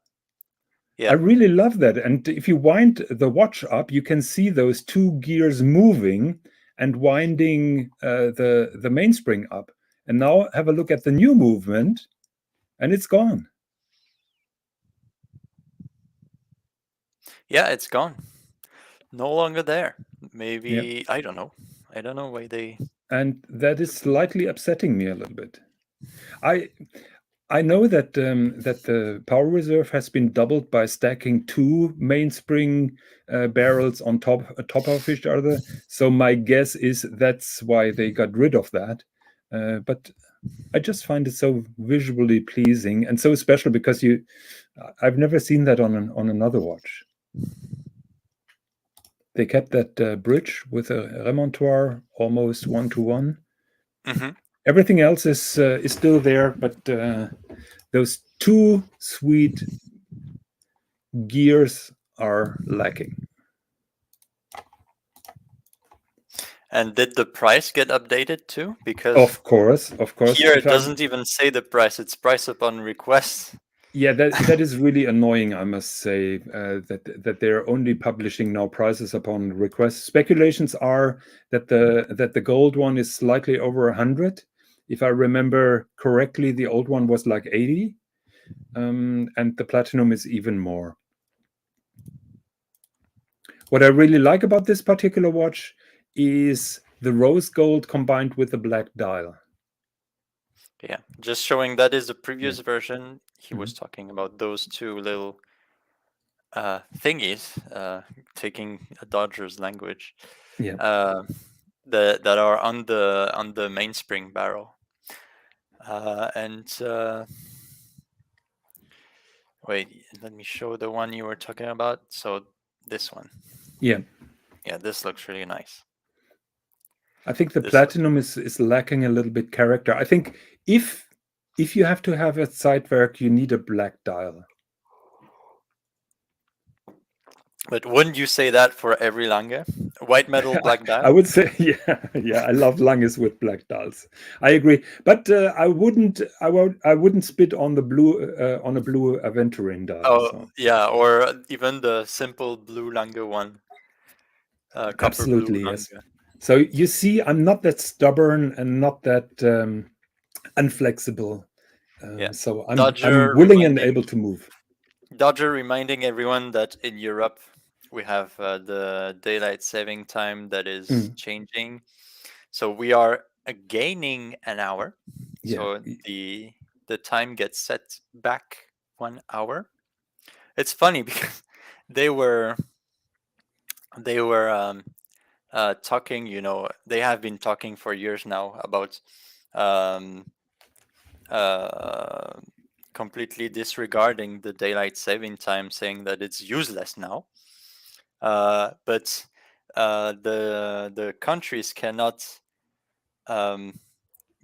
I Yeah, really love that. And if you wind the watch up, you can see those two gears moving and winding the mainspring up. And now have a look at the new movement, and it's gone. yeah, it's gone. No longer there. Yeah. Maybe I don't know. I don't know why they. And that is slightly upsetting me a little bit. I know that that the power reserve has been doubled by stacking two mainspring barrels on top of each other. So my guess is that's why they got rid of that. But I just find it so visually pleasing and so special because I've never seen that on another watch. They kept that bridge with a remontoire almost 1-to-1. Mm-hmm. Everything else is still there, but those two sweet gears are lacking. And did the price get updated too? Because Of course. here If it I doesn't even say the price. It's price upon request. Yeah, that is really annoying, I must say, that they're only publishing now prices upon request. Speculations are that the gold one is slightly over 100. If I remember correctly, the old one was like 80, and the platinum is even more. What I really like about this particular watch is the rose gold combined with the black dial. Yeah, just showing that is the Yeah. previous version. He was Mhm. talking about those two little thingies, taking a Dodgers language, Yeah. uh, that are on the mainspring barrel. And wait, let me show the one you were talking about. So this one, Yeah. yeah, this looks really nice. I think the This looks platinum is lacking a little bit character. I think if you have to have a Zeitwerk, you need a black dial. But wouldn't you say that for every Lange? White metal, black I dial? would say, yeah, yeah. I love Langes with black dials. I agree, but I wouldn't spit on a blue Aventurine dial. Oh, So yeah, or even the simple blue Lange one, copper blue absolutely yes. Lange. So you see, I'm not that stubborn and not that unflexible. Yeah. So I'm Dodger willing and reminding able to move. Dodger reminding everyone that in Europe we have the daylight saving time that is Mm, changing. So we are gaining an hour. yeah. So the time gets set back 1 hour. It's funny because they were they were talking. They have been talking for years now about um, uh, completely disregarding the daylight saving time, saying that it's useless now. But the countries cannot um,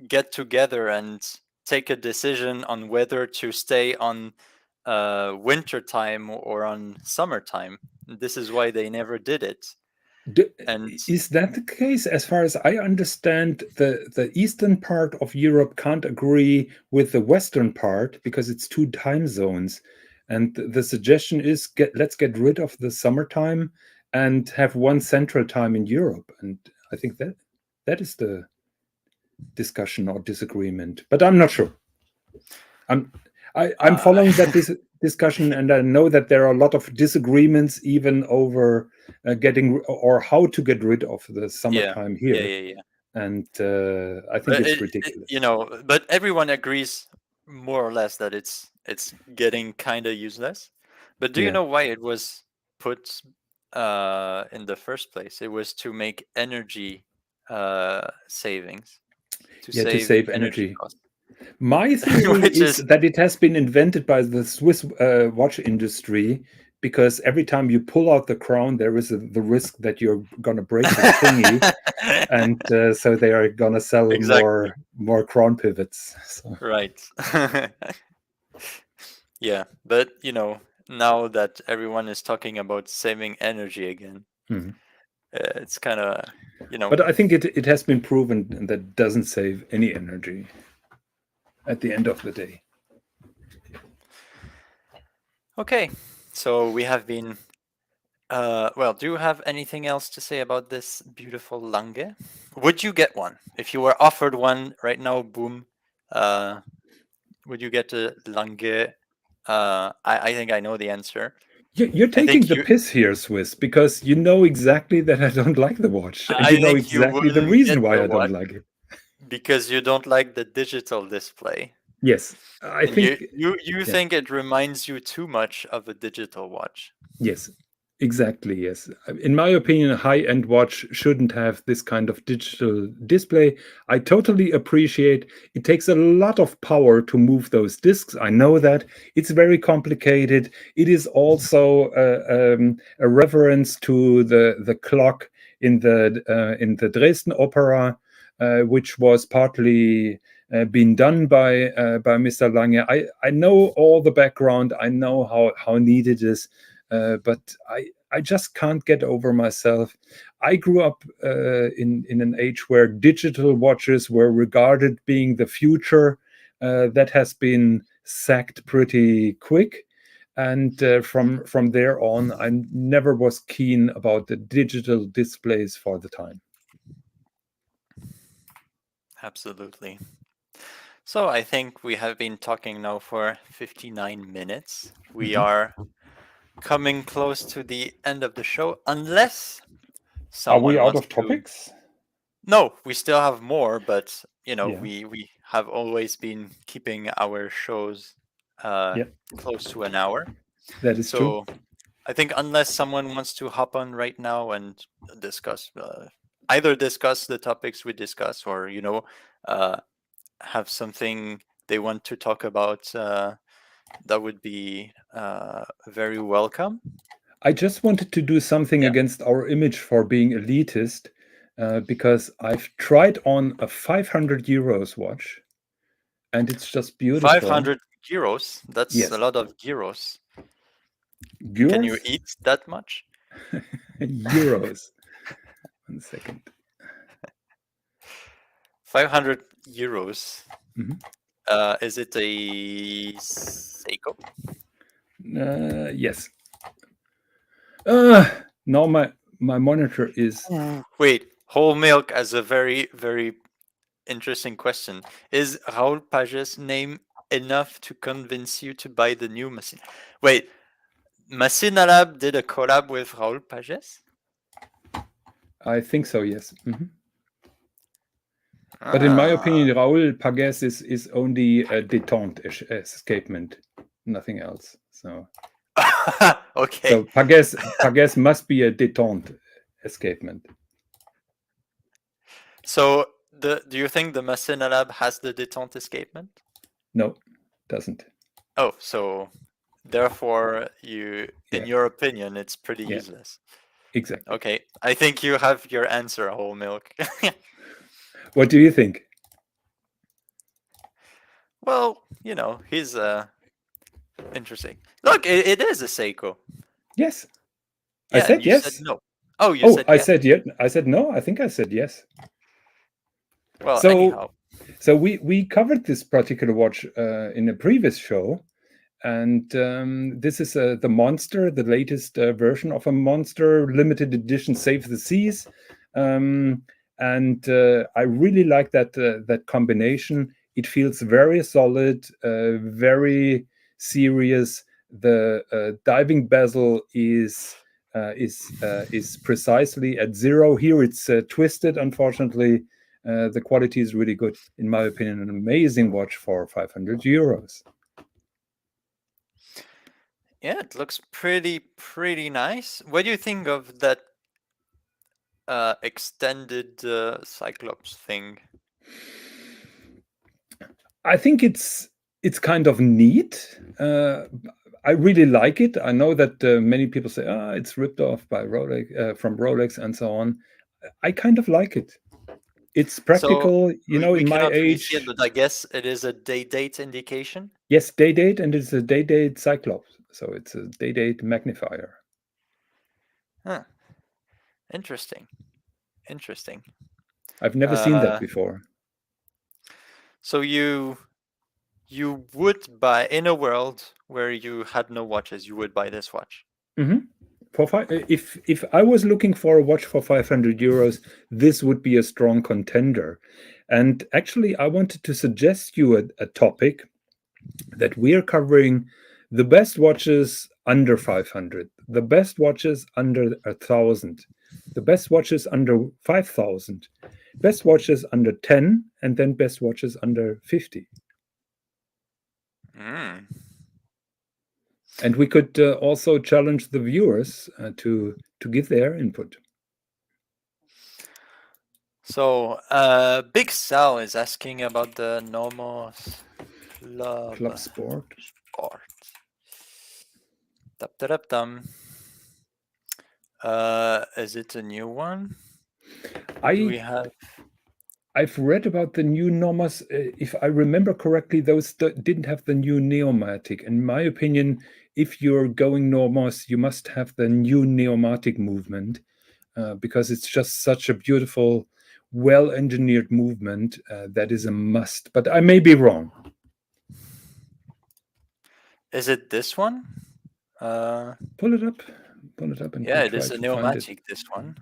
get together and take a decision on whether to stay on winter time or on summertime. This is why they never did it. D- And Is that the case? As far as I understand, the eastern part of Europe can't agree with the western part because it's two time zones. And the suggestion is let's get rid of the summertime and have one central time in Europe. And I think that is the discussion or disagreement. But I'm not sure. I'm I'm uh, following that discussion, and I know that there are a lot of disagreements even over getting or how to get rid of the yeah, summertime yeah, here, yeah, yeah. and I think But it's ridiculous. but everyone agrees more or less that it's getting kind of useless. But do you Yeah, know why it was put in the first place? It was to make energy savings, to yeah, to save save energy energy. costs, My theory which is is that it has been invented by the Swiss watch industry because every time you pull out the crown, there is the risk that you're going to break the thingy, and so they are going to sell exactly more crown pivots. So. right. Yeah, but now that everyone is talking about saving energy again, Mhm. it's kind of you know But I think it has been proven that doesn't save any energy at the end of the day. okay. So we have been. Well, do you have anything else to say about this beautiful lange? Would you get one if you were offered one right now? Boom. Uh, would you get a lange? I think I know the answer. You're I taking think the you. piss here, Swiss, because you know exactly that I don't like the watch, and you I know think you exactly the wouldn't reason get why the I don't watch like it. because you don't like the digital display, Yes, I and you think, you you yeah. think it reminds you too much of a digital watch. Yes, exactly. Yes. In my opinion, a high-end watch shouldn't have this kind of digital display. I totally appreciate it takes a lot of power to move those discs. I know that it's very complicated. It is also a reference to the clock in the Dresden Opera, which was partly been done by Mr. Lange. I know all the background. I know how needed it is, but I just can't get over myself. I grew up in an age where digital watches were regarded being the future. That has been sacked pretty quick, and from there on, I never was keen about the digital displays for the time. Absolutely. So I think we have been talking now for 59 minutes. We Mhm. are coming close to the end of the show, unless Are we someone out wants of to. topics? No, we still have more, but Yeah, we have always been keeping our shows uh, yeah, close to an hour. that is true. So I think unless someone wants to hop on right now and discuss, either discuss the topics we discuss, or uh, have something they want to talk about, that would be very welcome. I just wanted to do something Yeah, against our image for being elitist, because I've tried on a 500 euros watch and it's just beautiful. 500 gyros. That's a Yes, lot of gyros. Can you gyros? eat that much? Euros. 1 second. 500 euros. Mhm. Is it a Seiko? Yes. Now my monitor is. Wait, whole milk as a very, very interesting question. Is Raoul Page's name enough to convince you to buy the new machine? Wait, Massinalab did a collab with Raoul Pages? I think so. Yes. But in my opinion, Raoul Pages is only a détente escapement, nothing else. So Okay. so Pages must be a détente escapement. So do you think the Massinalab has the détente escapement? No, doesn't. Oh, so therefore in your opinion, it's pretty Yeah. useless. Exactly. Okay, I think you have your answer, whole milk. What do you think? Well, he's interesting. Look, it is a Seiko. Yes. Yeah, I and said you said yes. no. Oh, you said I yes. said yes. I said no. I think I said yes. Well, So anyhow. So we covered this particular watch in a previous show, and this is the Monster, the latest version of a Monster limited edition Save the Seas, and I really like that combination. It feels very solid, very serious. The diving bezel is precisely at 0. Here it's twisted, unfortunately. The quality is really good. In my opinion, an amazing watch for 500 euros. Yeah, it looks pretty nice. What do you think of that extended Cyclops thing? I think it's kind of neat. I really like it. I know that many people say, it's ripped off by Rolex, from Rolex and so on. I kind of like it. It's practical, We in my cannot really see it, age. but I guess it is a date indication. Yes, day date, and it's a day date Cyclops. So it's a day date magnifier. Huh. Interesting. I've never seen that before. So you would buy, in a world where you had no watches, you would buy this watch. Mm-hmm. If I was looking for a watch for 500 euros, this would be a strong contender. And actually, I wanted to suggest you a topic that we're covering: the best watches under 500, the best watches under 1,000, the best watches under 5,000, best watches under 10, and then best watches under 50. And we could also challenge the viewers to give their input. So, Big Sal is asking about the Nomos Club Sport. Dum. Is it a new one? Do we have? I've read about the new Nomos. If I remember correctly, those didn't have the new Neomatic. In my opinion, if you're going Nomos, you must have the new Neomatic movement because it's just such a beautiful, well-engineered movement that is a must. But I may be wrong. Is it this one? Pull it up. And yeah, we'll it try is a to find it. Neomatic, this one.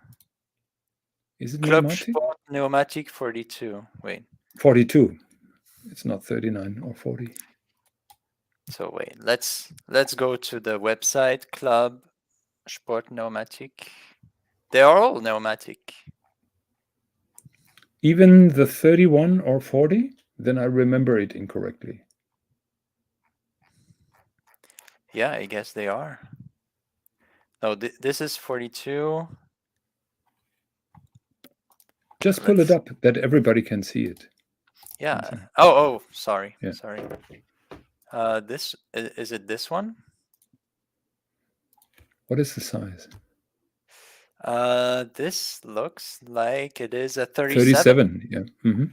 Is it Club Neomatic? Sport Neomatic 42. Wait. 42. It's not 39 or 40. So wait, let's go to the website, Club Sport Neomatic. They are all Neomatic. Even the 31 or 40? Then I remember it incorrectly. Yeah, I guess they are. No, this is 42. Just pull it up that everybody can see it. Yeah. Oh, sorry. Yeah. Sorry. This is it this one? What is the size? This looks like it is a 37. 37. Yeah. Mm-hmm.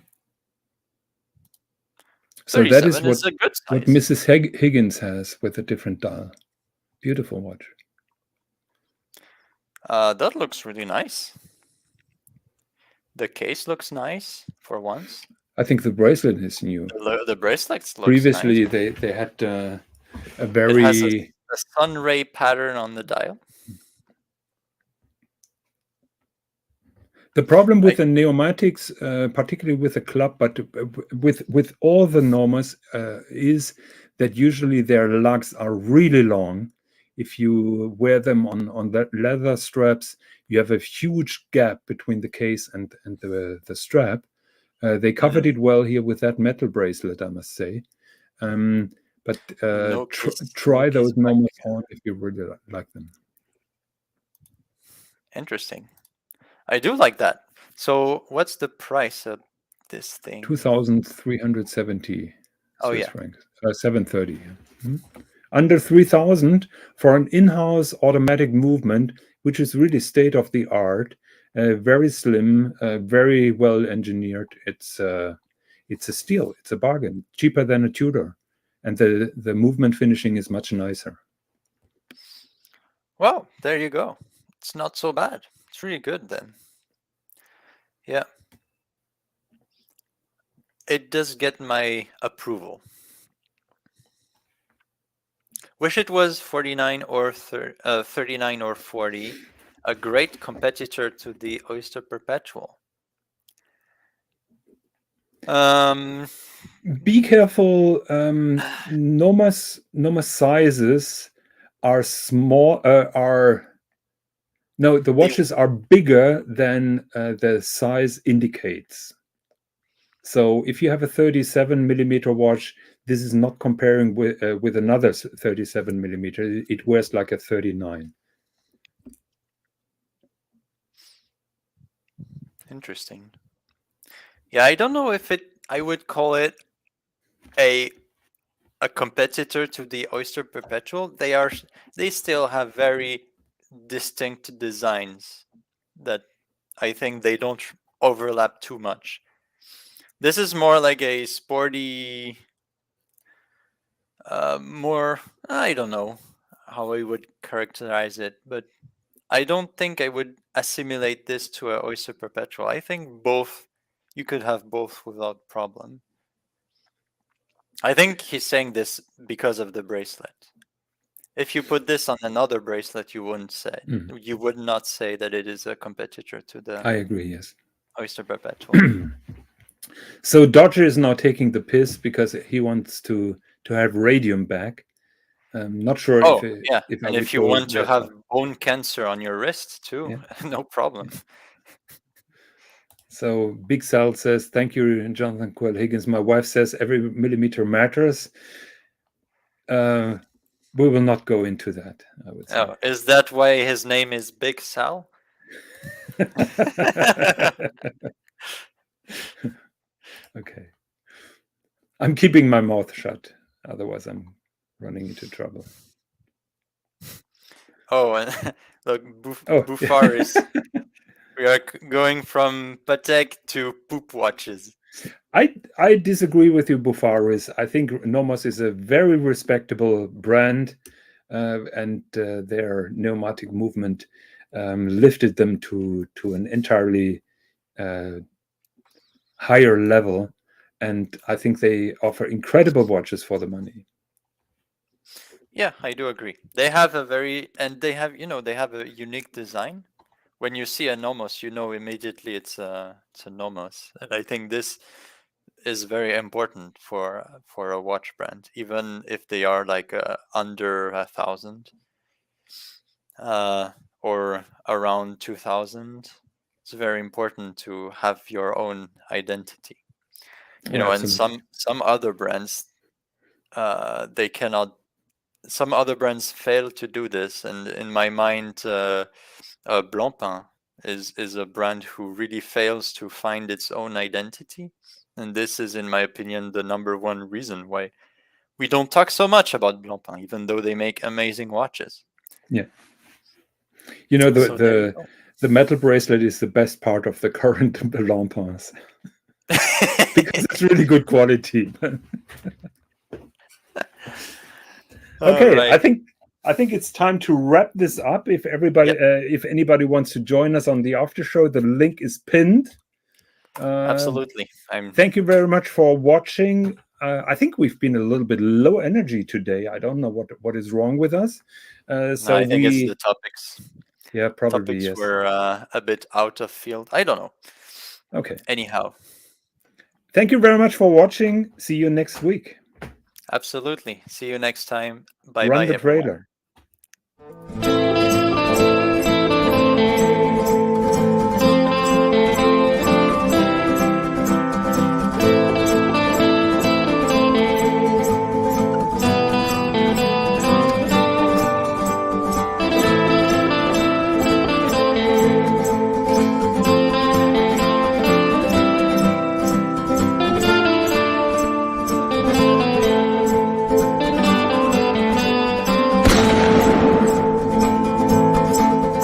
So 37 that is what, a good size. what Mrs. Higgins has with a different dial. Beautiful watch. That looks really nice. The case looks nice for once. I think the bracelet is new. The bracelet looks nice. Previously, they had a It has very a sun ray pattern on the dial. the problem with I the pneumatics, particularly with the club, but with all the Normas, is that usually their lugs are really long. If you wear them on the leather straps, you have a huge gap between the case and the strap. They covered it well here with that metal bracelet, I must say. But no try case those Normas on if you really like them. Interesting. I do like that. So what's the price of this thing? 2,370 Oh Swiss yeah. francs. 730. Under 3,000 for an in-house automatic movement, which is really state of the art. Very slim, very well engineered. It's a steal. It's a bargain. Cheaper than a Tudor, and the movement finishing is much nicer. Well, there you go. It's not so bad. It's really good then. Yeah. It does get my approval. Wish it was 49 or 39 or 40. A great competitor to the Oyster Perpetual. Be careful. Noma's sizes are small. No, the watches are bigger than the size indicates. So if you have a 37 millimeter watch, this is not comparing with another 37 millimeter. It wears like a 39. Interesting. Yeah, I don't know if I would call it a competitor to the Oyster Perpetual. They still have very distinct designs that I think they don't overlap too much. This is more like a sporty, more, I don't know how I would characterize it, but I don't think I would assimilate this to a Oyster Perpetual. I think you could have both without problem. I think he's saying this because of the bracelet. If you put this on another bracelet, you would not say that it is a competitor to the I agree, yes. Oyster Perpetual. So Dodger is now taking the piss because he wants to have radium back. I'm not sure if I and would if you go want to that have far. bone cancer on your wrist too, Yeah. no problem. So Big Sal says, thank you, Jonathan Quell Higgins. My wife says every millimeter matters. We will not go into that, I would say. Oh, is that why his name is Big Sal? Okay. I'm keeping my mouth shut. Otherwise, I'm running into trouble. Oh, and look, Oh. Bufar is... We are going from Patek to poop watches. I disagree with you, Bufaris. I think Nomos is a very respectable brand, and their pneumatic movement lifted them to an entirely higher level, and I think they offer incredible watches for the money. Yeah, I do agree. They have they have a unique design. When you see a Nomos, you know immediately it's a Nomos, and I think this is very important for a watch brand, even if they are like under 1,000 or around 2,000. It's very important to have your own identity. You know, and some other brands, they cannot. Some other brands fail to do this, and in my mind, Blancpain is a brand who really fails to find its own identity, and this is, in my opinion, the number one reason why we don't talk so much about Blancpain, even though they make amazing watches. Yeah, you know the metal bracelet is the best part of the current Blancpains because it's really good quality. Okay, right. I think I think it's time to wrap this up. If everybody, Yep, if anybody wants to join us on the after show, the link is pinned. absolutely. Thank you very much for watching. I think we've been a little bit low energy today. I don't know what is wrong with us. So I think it's the we, topics. yeah, probably Topics yes. were a bit out of field. I don't know. Okay. Anyhow, Thank you very much for watching. See you next week. absolutely. See you next time. Bye Run bye, the everyone. trailer.